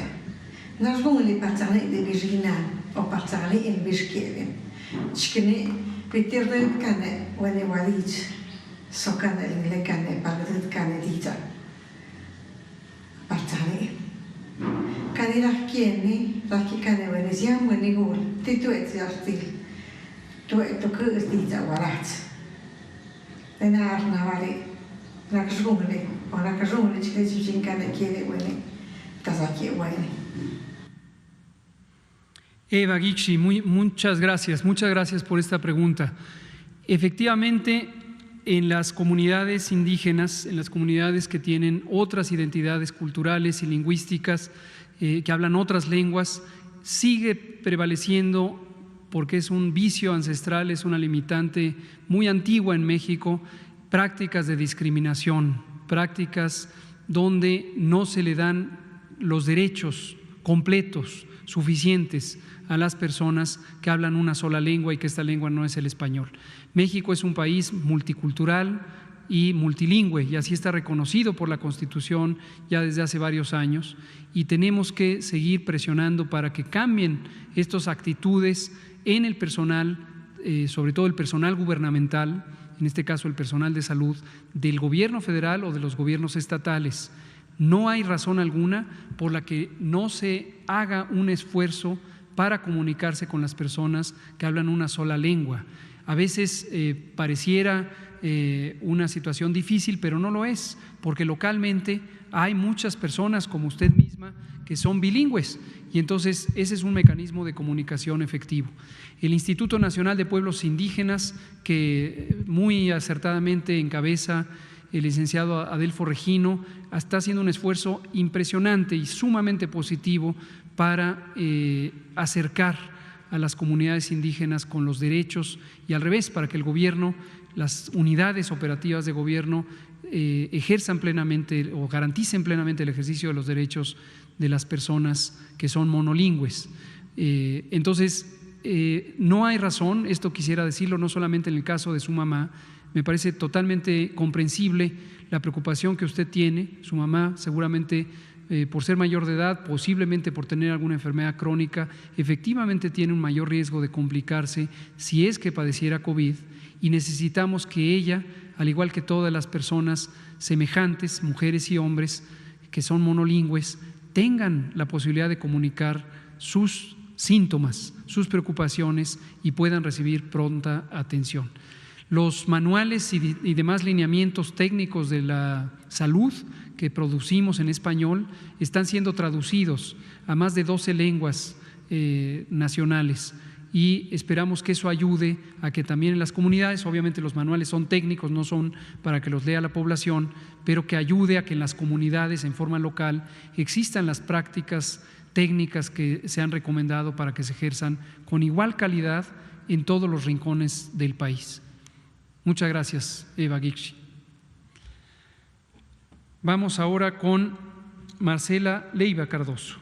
Nas vungli patsani de virginal o patsani in biskielen. Skini bitirvin kanne wani walit. Sokane lingle kanne pagdit kanne dita. Patsani. Kani rahkieni, rahkikane wani siam wani gul. Titu etsiastil. Tuettu kyrtitä varat. Tänä arna vali rakasungli. On rakasungli, tsikaisin kanne kieli wani. Tasaki wani. Eva Guicci, muchas gracias por esta pregunta. Efectivamente, en las comunidades indígenas, en las comunidades que tienen otras identidades culturales y lingüísticas, que hablan otras lenguas, sigue prevaleciendo, porque es un vicio ancestral, es una limitante muy antigua en México, prácticas de discriminación, prácticas donde no se le dan los derechos completos, suficientes a las personas que hablan una sola lengua y que esta lengua no es el español. México es un país multicultural y multilingüe, y así está reconocido por la Constitución ya desde hace varios años, y tenemos que seguir presionando para que cambien estas actitudes en el personal, sobre todo el personal gubernamental, en este caso el personal de salud, del gobierno federal o de los gobiernos estatales. No hay razón alguna por la que no se haga un esfuerzo para comunicarse con las personas que hablan una sola lengua. A veces pareciera una situación difícil, pero no lo es, porque localmente hay muchas personas como usted misma que son bilingües, y entonces ese es un mecanismo de comunicación efectivo. El Instituto Nacional de Pueblos Indígenas, que muy acertadamente encabeza el licenciado Adelfo Regino, está haciendo un esfuerzo impresionante y sumamente positivo para acercar a las comunidades indígenas con los derechos, y al revés, para que el gobierno, las unidades operativas de gobierno ejerzan plenamente o garanticen plenamente el ejercicio de los derechos de las personas que son monolingües. Entonces, no hay razón, esto quisiera decirlo no solamente en el caso de su mamá, me parece totalmente comprensible la preocupación que usted tiene. Su mamá seguramente por ser mayor de edad, posiblemente por tener alguna enfermedad crónica, efectivamente tiene un mayor riesgo de complicarse si es que padeciera COVID, y necesitamos que ella, al igual que todas las personas semejantes, mujeres y hombres que son monolingües, tengan la posibilidad de comunicar sus síntomas, sus preocupaciones, y puedan recibir pronta atención. Los manuales y demás lineamientos técnicos de la salud que producimos en español están siendo traducidos a más de 12 lenguas nacionales, y esperamos que eso ayude a que también en las comunidades, obviamente los manuales son técnicos, no son para que los lea la población, pero que ayude a que en las comunidades en forma local existan las prácticas técnicas que se han recomendado para que se ejerzan con igual calidad en todos los rincones del país. Muchas gracias, Eva Guicci. Vamos ahora con Marcela Leiva Cardoso.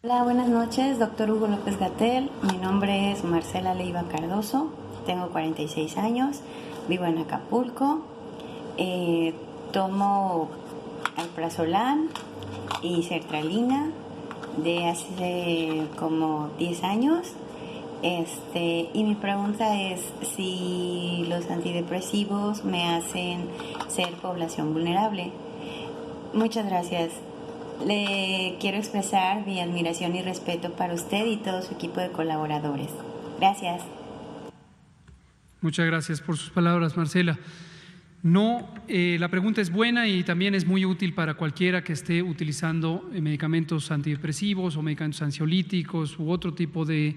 Hola, buenas noches, doctor Hugo López-Gatell. Mi nombre es Marcela Leiva Cardoso, tengo 46 años, vivo en Acapulco, tomo alprazolam y sertralina de hace como 10 años. Y mi pregunta es si los antidepresivos me hacen ser población vulnerable. Muchas gracias. Le quiero expresar mi admiración y respeto para usted y todo su equipo de colaboradores. Gracias. Muchas gracias por sus palabras, Marcela. No, la pregunta es buena y también es muy útil para cualquiera que esté utilizando medicamentos antidepresivos o medicamentos ansiolíticos u otro tipo de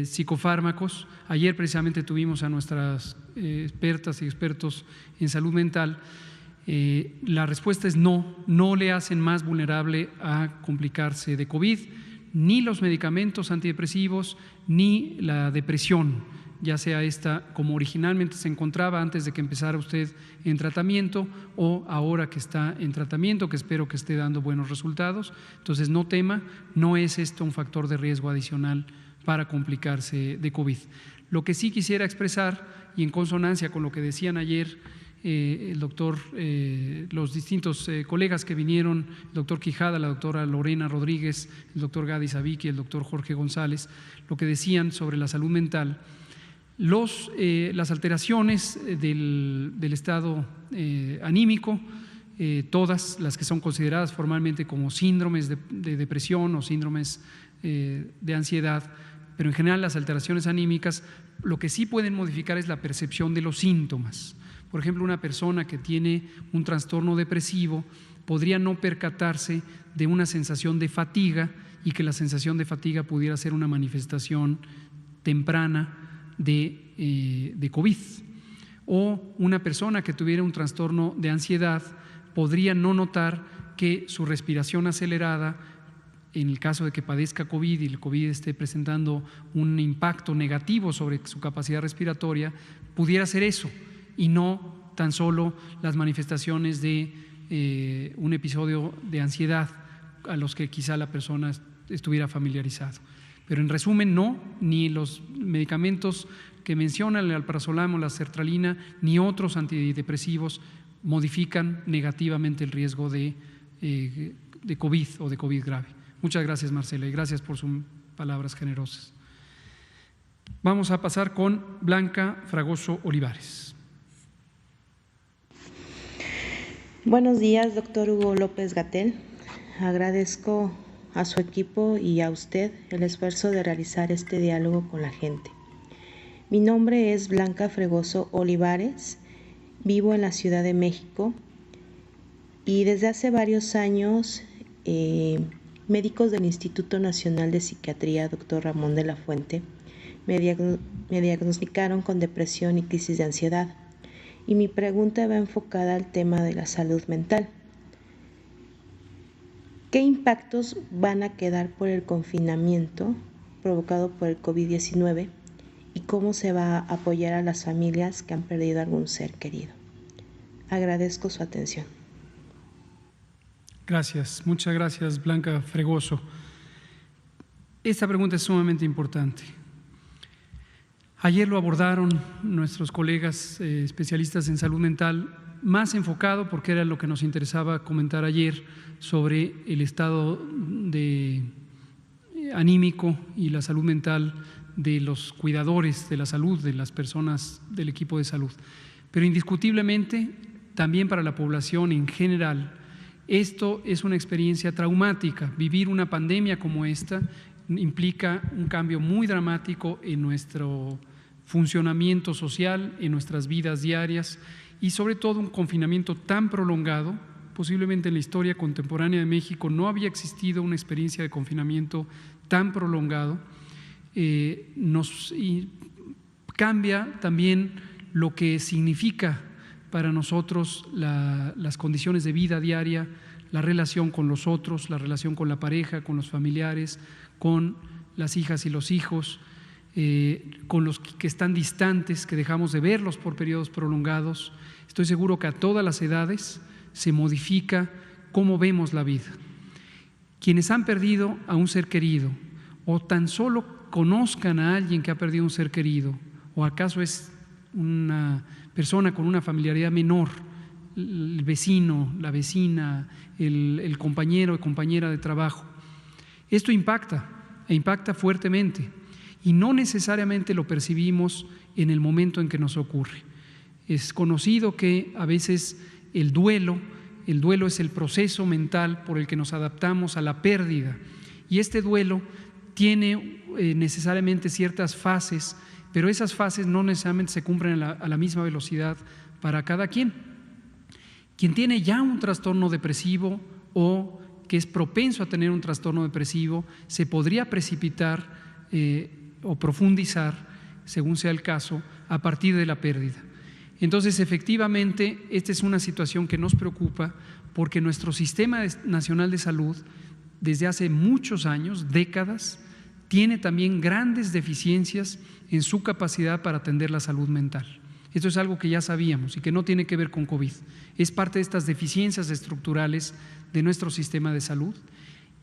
psicofármacos. Ayer precisamente tuvimos a nuestras expertas y expertos en salud mental. La respuesta es no, no le hacen más vulnerable a complicarse de COVID, ni los medicamentos antidepresivos, ni la depresión, ya sea esta como originalmente se encontraba antes de que empezara usted en tratamiento, o ahora que está en tratamiento, que espero que esté dando buenos resultados. Entonces no tema, no es esto un factor de riesgo adicional para complicarse de COVID. Lo que sí quisiera expresar, y en consonancia con lo que decían ayer el doctor, los distintos colegas que vinieron, el doctor Quijada, la doctora Lorena Rodríguez, el doctor Gadi Sabiki, el doctor Jorge González, lo que decían sobre la salud mental, las alteraciones del estado anímico, todas las que son consideradas formalmente como síndromes de depresión o síndromes de ansiedad, pero en general las alteraciones anímicas, lo que sí pueden modificar es la percepción de los síntomas. Por ejemplo, una persona que tiene un trastorno depresivo podría no percatarse de una sensación de fatiga y que la sensación de fatiga pudiera ser una manifestación temprana de COVID. O una persona que tuviera un trastorno de ansiedad podría no notar que su respiración acelerada, en el caso de que padezca COVID y el COVID esté presentando un impacto negativo sobre su capacidad respiratoria, pudiera ser eso y no tan solo las manifestaciones de un episodio de ansiedad a los que quizá la persona estuviera familiarizado. Pero en resumen, no, ni los medicamentos que mencionan, el alprazolam o la sertralina, ni otros antidepresivos modifican negativamente el riesgo de COVID o de COVID grave. Muchas gracias, Marcela, y gracias por sus palabras generosas. Vamos a pasar con Blanca Fragoso Olivares. Buenos días, doctor Hugo López-Gatell. Agradezco a su equipo y a usted el esfuerzo de realizar este diálogo con la gente. Mi nombre es Blanca Fragoso Olivares, vivo en la Ciudad de México y desde hace varios años médicos del Instituto Nacional de Psiquiatría, doctor Ramón de la Fuente, me diagnosticaron con depresión y crisis de ansiedad. Y mi pregunta va enfocada al tema de la salud mental. ¿Qué impactos van a quedar por el confinamiento provocado por el COVID-19 y cómo se va a apoyar a las familias que han perdido algún ser querido? Agradezco su atención. Gracias, muchas gracias, Blanca Fragoso. Esta pregunta es sumamente importante. Ayer lo abordaron nuestros colegas especialistas en salud mental, más enfocado, porque era lo que nos interesaba comentar ayer, sobre el estado anímico y la salud mental de los cuidadores de la salud, de las personas del equipo de salud. Pero indiscutiblemente, también para la población en general, esto es una experiencia traumática. Vivir una pandemia como esta implica un cambio muy dramático en nuestro funcionamiento social, en nuestras vidas diarias y sobre todo un confinamiento tan prolongado. Posiblemente en la historia contemporánea de México no había existido una experiencia de confinamiento tan prolongado. Y cambia también lo que significa para nosotros las condiciones de vida diaria, la relación con los otros, la relación con la pareja, con los familiares, con las hijas y los hijos, con los que están distantes, que dejamos de verlos por periodos prolongados. Estoy seguro que a todas las edades se modifica cómo vemos la vida. Quienes han perdido a un ser querido o tan solo conozcan a alguien que ha perdido un ser querido, o acaso es una persona con una familiaridad menor, el vecino, la vecina, el compañero o compañera de trabajo. Esto impacta fuertemente y no necesariamente lo percibimos en el momento en que nos ocurre. Es conocido que a veces el duelo es el proceso mental por el que nos adaptamos a la pérdida, y este duelo tiene necesariamente ciertas fases, pero esas fases no necesariamente se cumplen a la misma velocidad para cada quien. Quien tiene ya un trastorno depresivo o que es propenso a tener un trastorno depresivo se podría precipitar o profundizar, según sea el caso, a partir de la pérdida. Entonces, efectivamente, esta es una situación que nos preocupa porque nuestro Sistema Nacional de Salud, desde hace muchos años, décadas, tiene también grandes deficiencias en su capacidad para atender la salud mental. Esto es algo que ya sabíamos y que no tiene que ver con COVID. Es parte de estas deficiencias estructurales de nuestro sistema de salud,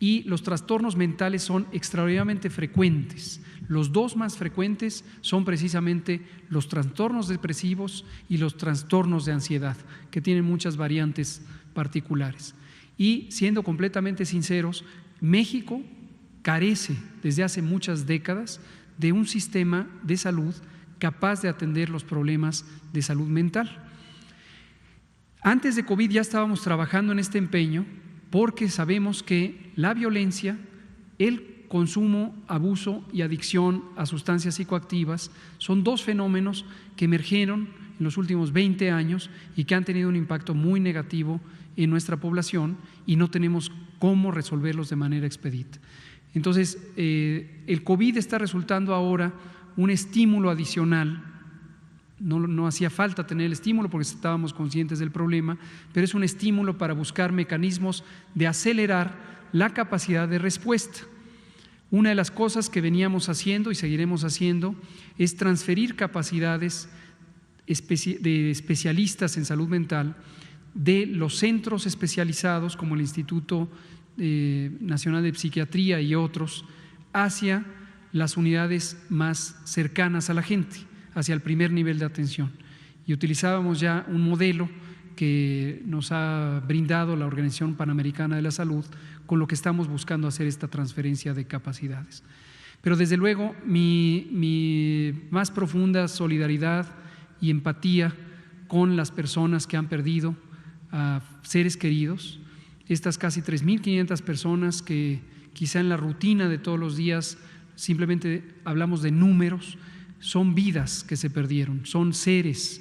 y los trastornos mentales son extraordinariamente frecuentes. Los dos más frecuentes son precisamente los trastornos depresivos y los trastornos de ansiedad, que tienen muchas variantes particulares. Y siendo completamente sinceros, México carece desde hace muchas décadas de un sistema de salud capaz de atender los problemas de salud mental. Antes de COVID ya estábamos trabajando en este empeño porque sabemos que la violencia, el consumo, abuso y adicción a sustancias psicoactivas son dos fenómenos que emergieron en los últimos 20 años y que han tenido un impacto muy negativo en nuestra población y no tenemos cómo resolverlos de manera expedita. Entonces, el COVID está resultando ahora un estímulo adicional. No hacía falta tener el estímulo porque estábamos conscientes del problema, pero es un estímulo para buscar mecanismos de acelerar la capacidad de respuesta. Una de las cosas que veníamos haciendo y seguiremos haciendo es transferir capacidades de especialistas en salud mental de los centros especializados como el Instituto Nacional de Psiquiatría y otros hacia las unidades más cercanas a la gente, hacia el primer nivel de atención. Y utilizábamos ya un modelo que nos ha brindado la Organización Panamericana de la Salud, con lo que estamos buscando hacer esta transferencia de capacidades. Pero desde luego mi más profunda solidaridad y empatía con las personas que han perdido a seres queridos, estas casi 3.500 personas que quizá en la rutina de todos los días simplemente hablamos de números, son vidas que se perdieron, son seres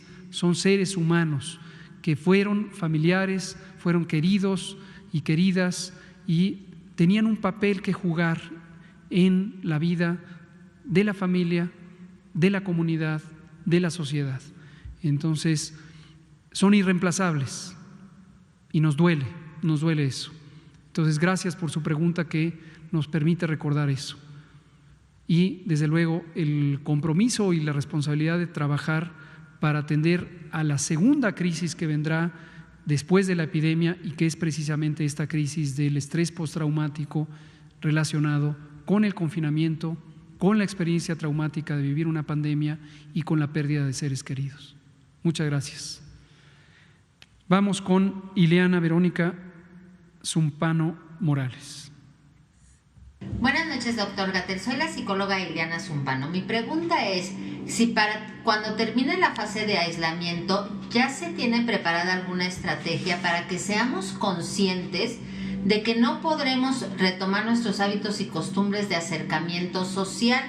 humanos que fueron familiares, fueron queridos y queridas y tenían un papel que jugar en la vida de la familia, de la comunidad, de la sociedad. Entonces, son irreemplazables y nos duele eso. Entonces, gracias por su pregunta que nos permite recordar eso. Y, desde luego, el compromiso y la responsabilidad de trabajar para atender a la segunda crisis que vendrá después de la epidemia y que es precisamente esta crisis del estrés postraumático relacionado con el confinamiento, con la experiencia traumática de vivir una pandemia y con la pérdida de seres queridos. Muchas gracias. Vamos con Ileana Verónica Zumpano Morales. Buenas noches, doctor Gatell. Soy la psicóloga Ileana Zumpano. Mi pregunta es si para cuando termine la fase de aislamiento ya se tiene preparada alguna estrategia para que seamos conscientes de que no podremos retomar nuestros hábitos y costumbres de acercamiento social.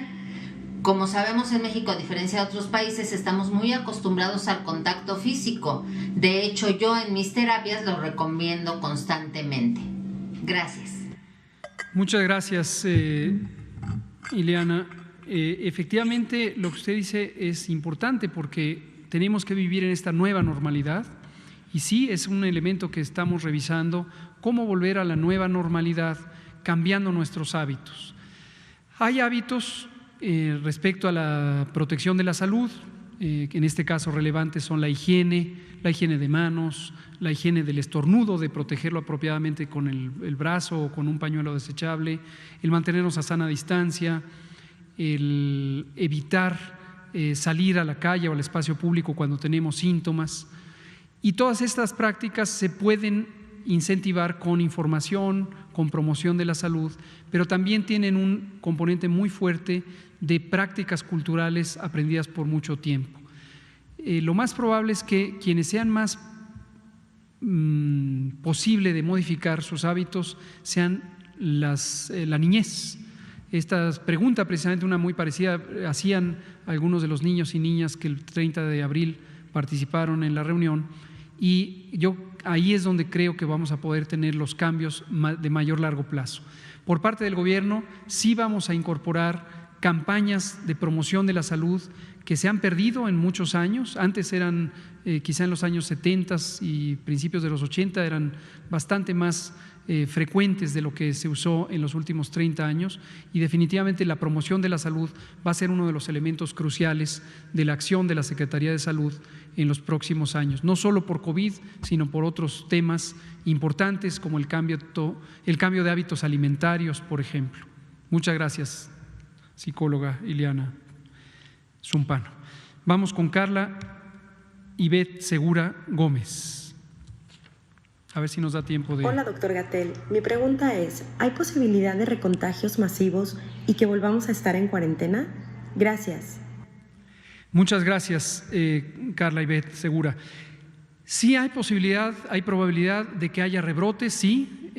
Como sabemos, en México, a diferencia de otros países, estamos muy acostumbrados al contacto físico. De hecho, yo en mis terapias lo recomiendo constantemente. Gracias. Muchas gracias, Ileana. Efectivamente, lo que usted dice es importante porque tenemos que vivir en esta nueva normalidad y sí, es un elemento que estamos revisando, cómo volver a la nueva normalidad cambiando nuestros hábitos. Hay hábitos respecto a la protección de la salud, que en este caso relevantes son la higiene de manos, la higiene del estornudo, de protegerlo apropiadamente con el brazo o con un pañuelo desechable, el mantenernos a sana distancia, el evitar salir a la calle o al espacio público cuando tenemos síntomas. Y todas estas prácticas se pueden incentivar con información, con promoción de la salud, pero también tienen un componente muy fuerte de prácticas culturales aprendidas por mucho tiempo. Lo más probable es que quienes sean más posible de modificar sus hábitos sean la niñez. Esta pregunta, precisamente una muy parecida, hacían algunos de los niños y niñas que el 30 de abril participaron en la reunión y yo ahí es donde creo que vamos a poder tener los cambios de mayor largo plazo. Por parte del gobierno sí vamos a incorporar campañas de promoción de la salud que se han perdido en muchos años. Antes eran, quizá en los años 70 y principios de los 80 eran bastante más frecuentes de lo que se usó en los últimos 30 años y definitivamente la promoción de la salud va a ser uno de los elementos cruciales de la acción de la Secretaría de Salud en los próximos años, no solo por COVID, sino por otros temas importantes como el cambio de hábitos alimentarios, por ejemplo. Muchas gracias, psicóloga Ileana Zumpano. Vamos con Carla Ivette Segura Gómez. A ver si nos da tiempo de… Hola, doctor Gatell. Mi pregunta es, ¿hay posibilidad de recontagios masivos y que volvamos a estar en cuarentena? Gracias. Muchas gracias, Carla Ivette Segura. Sí hay posibilidad, hay probabilidad de que haya rebrotes, sí.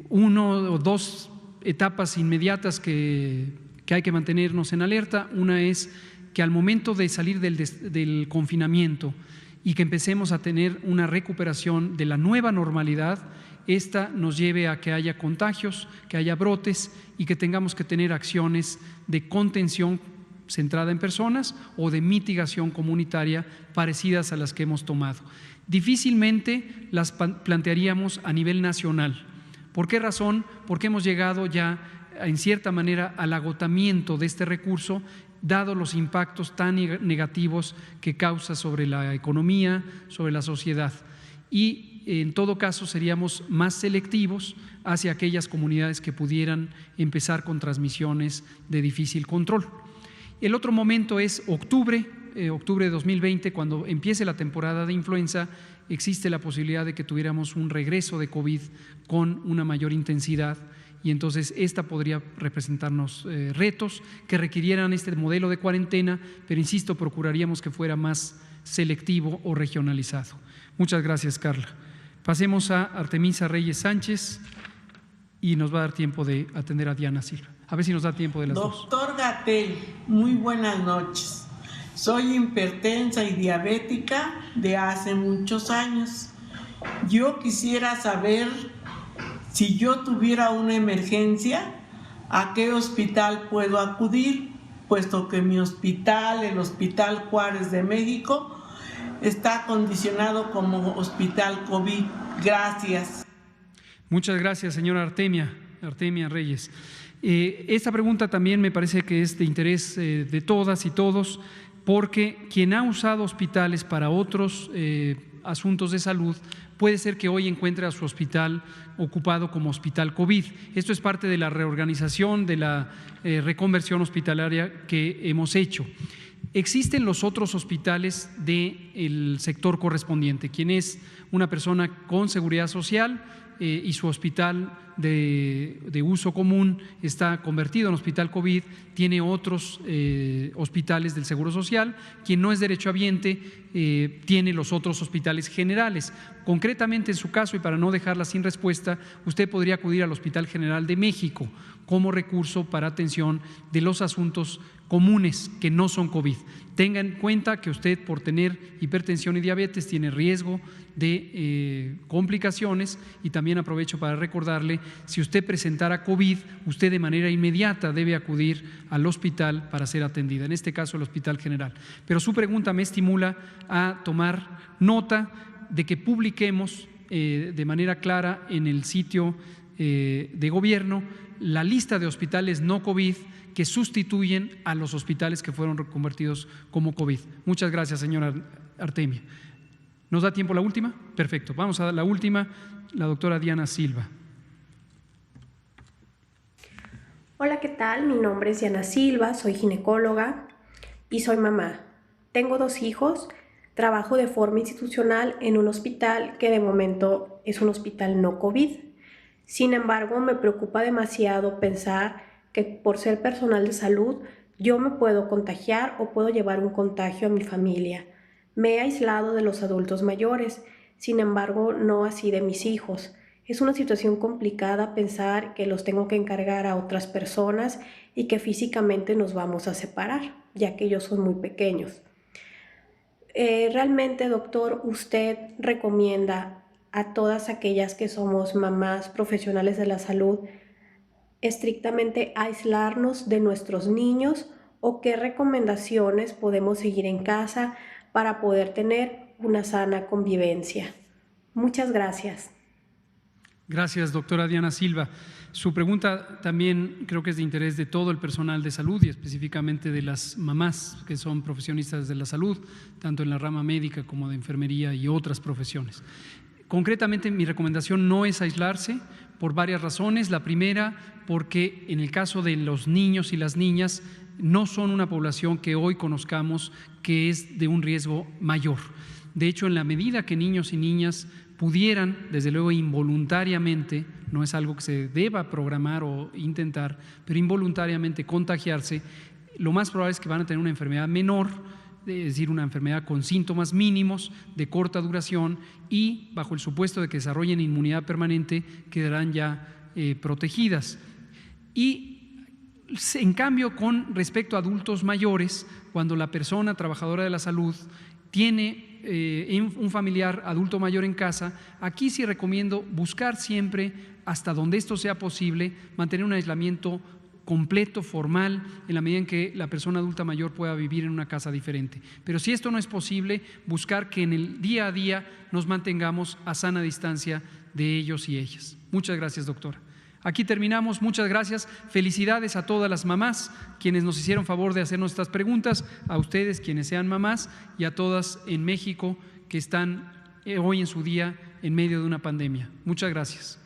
1 o 2 etapas inmediatas que hay que mantenernos en alerta. Una es que al momento de salir del confinamiento y que empecemos a tener una recuperación de la nueva normalidad, esta nos lleve a que haya contagios, que haya brotes y que tengamos que tener acciones de contención centrada en personas o de mitigación comunitaria parecidas a las que hemos tomado. Difícilmente las plantearíamos a nivel nacional. ¿Por qué razón? Porque hemos llegado ya en cierta manera al agotamiento de este recurso, dado los impactos tan negativos que causa sobre la economía, sobre la sociedad. Y en todo caso seríamos más selectivos hacia aquellas comunidades que pudieran empezar con transmisiones de difícil control. El otro momento es octubre de 2020, cuando empiece la temporada de influenza. Existe la posibilidad de que tuviéramos un regreso de COVID con una mayor intensidad, y entonces esta podría representarnos retos que requirieran este modelo de cuarentena, pero insisto, procuraríamos que fuera más selectivo o regionalizado. Muchas gracias, Carla. Pasemos a Artemisa Reyes Sánchez y nos va a dar tiempo de atender a Diana Silva. A ver si nos da tiempo de las dos. Doctor Gatell, muy buenas noches. Soy hipertensa y diabética de hace muchos años. Yo quisiera saber, si yo tuviera una emergencia, ¿a qué hospital puedo acudir? Puesto que mi hospital, el Hospital Juárez de México, está acondicionado como hospital COVID. Gracias. Muchas gracias, señora Artemia Reyes. Esta pregunta también me parece que es de interés de todas y todos, porque quien ha usado hospitales para otros asuntos de salud puede ser que hoy encuentre a su hospital ocupado como hospital COVID. Esto es parte de la reorganización, de la reconversión hospitalaria que hemos hecho. Existen los otros hospitales del sector correspondiente, quien es una persona con seguridad social y su hospital de uso común está convertido en hospital COVID, tiene otros hospitales del Seguro Social. Quien no es derechohabiente tiene los otros hospitales generales. Concretamente en su caso, y para no dejarla sin respuesta, usted podría acudir al Hospital General de México como recurso para atención de los asuntos comunes que no son COVID. Tenga en cuenta que usted, por tener hipertensión y diabetes, tiene riesgo de complicaciones, y también aprovecho para recordarle, si usted presentara COVID, usted de manera inmediata debe acudir al hospital para ser atendida, en este caso el Hospital General. Pero su pregunta me estimula a tomar nota de que publiquemos de manera clara en el sitio de gobierno la lista de hospitales no COVID que sustituyen a los hospitales que fueron reconvertidos como COVID. Muchas gracias, señora Artemia. ¿Nos da tiempo la última? Perfecto. Vamos a la última, la doctora Diana Silva. Hola, ¿qué tal? Mi nombre es Diana Silva, soy ginecóloga y soy mamá. Tengo 2 hijos, trabajo de forma institucional en un hospital que de momento es un hospital no COVID. Sin embargo, me preocupa demasiado pensar que por ser personal de salud yo me puedo contagiar o puedo llevar un contagio a mi familia. Me he aislado de los adultos mayores, sin embargo, no así de mis hijos. Es una situación complicada pensar que los tengo que encargar a otras personas y que físicamente nos vamos a separar, ya que ellos son muy pequeños. Realmente, doctor, ¿usted recomienda a todas aquellas que somos mamás profesionales de la salud estrictamente aislarnos de nuestros niños, o qué recomendaciones podemos seguir en casa para poder tener una sana convivencia? Muchas gracias. Gracias, doctora Diana Silva. Su pregunta también creo que es de interés de todo el personal de salud y específicamente de las mamás que son profesionistas de la salud, tanto en la rama médica como de enfermería y otras profesiones. Concretamente, mi recomendación no es aislarse por varias razones. La primera, porque en el caso de los niños y las niñas no son una población que hoy conozcamos que es de un riesgo mayor. De hecho, en la medida que niños y niñas pudieran, desde luego involuntariamente, no es algo que se deba programar o intentar, pero involuntariamente contagiarse, lo más probable es que van a tener una enfermedad menor, es decir, una enfermedad con síntomas mínimos, de corta duración, y bajo el supuesto de que desarrollen inmunidad permanente, quedarán ya protegidas. Y en cambio, con respecto a adultos mayores, cuando la persona trabajadora de la salud tiene un familiar adulto mayor en casa, aquí sí recomiendo buscar siempre, hasta donde esto sea posible, mantener un aislamiento completo, formal, en la medida en que la persona adulta mayor pueda vivir en una casa diferente. Pero si esto no es posible, buscar que en el día a día nos mantengamos a sana distancia de ellos y ellas. Muchas gracias, doctora. Aquí terminamos, muchas gracias, felicidades a todas las mamás quienes nos hicieron favor de hacernos estas preguntas, a ustedes quienes sean mamás y a todas en México que están hoy en su día en medio de una pandemia. Muchas gracias.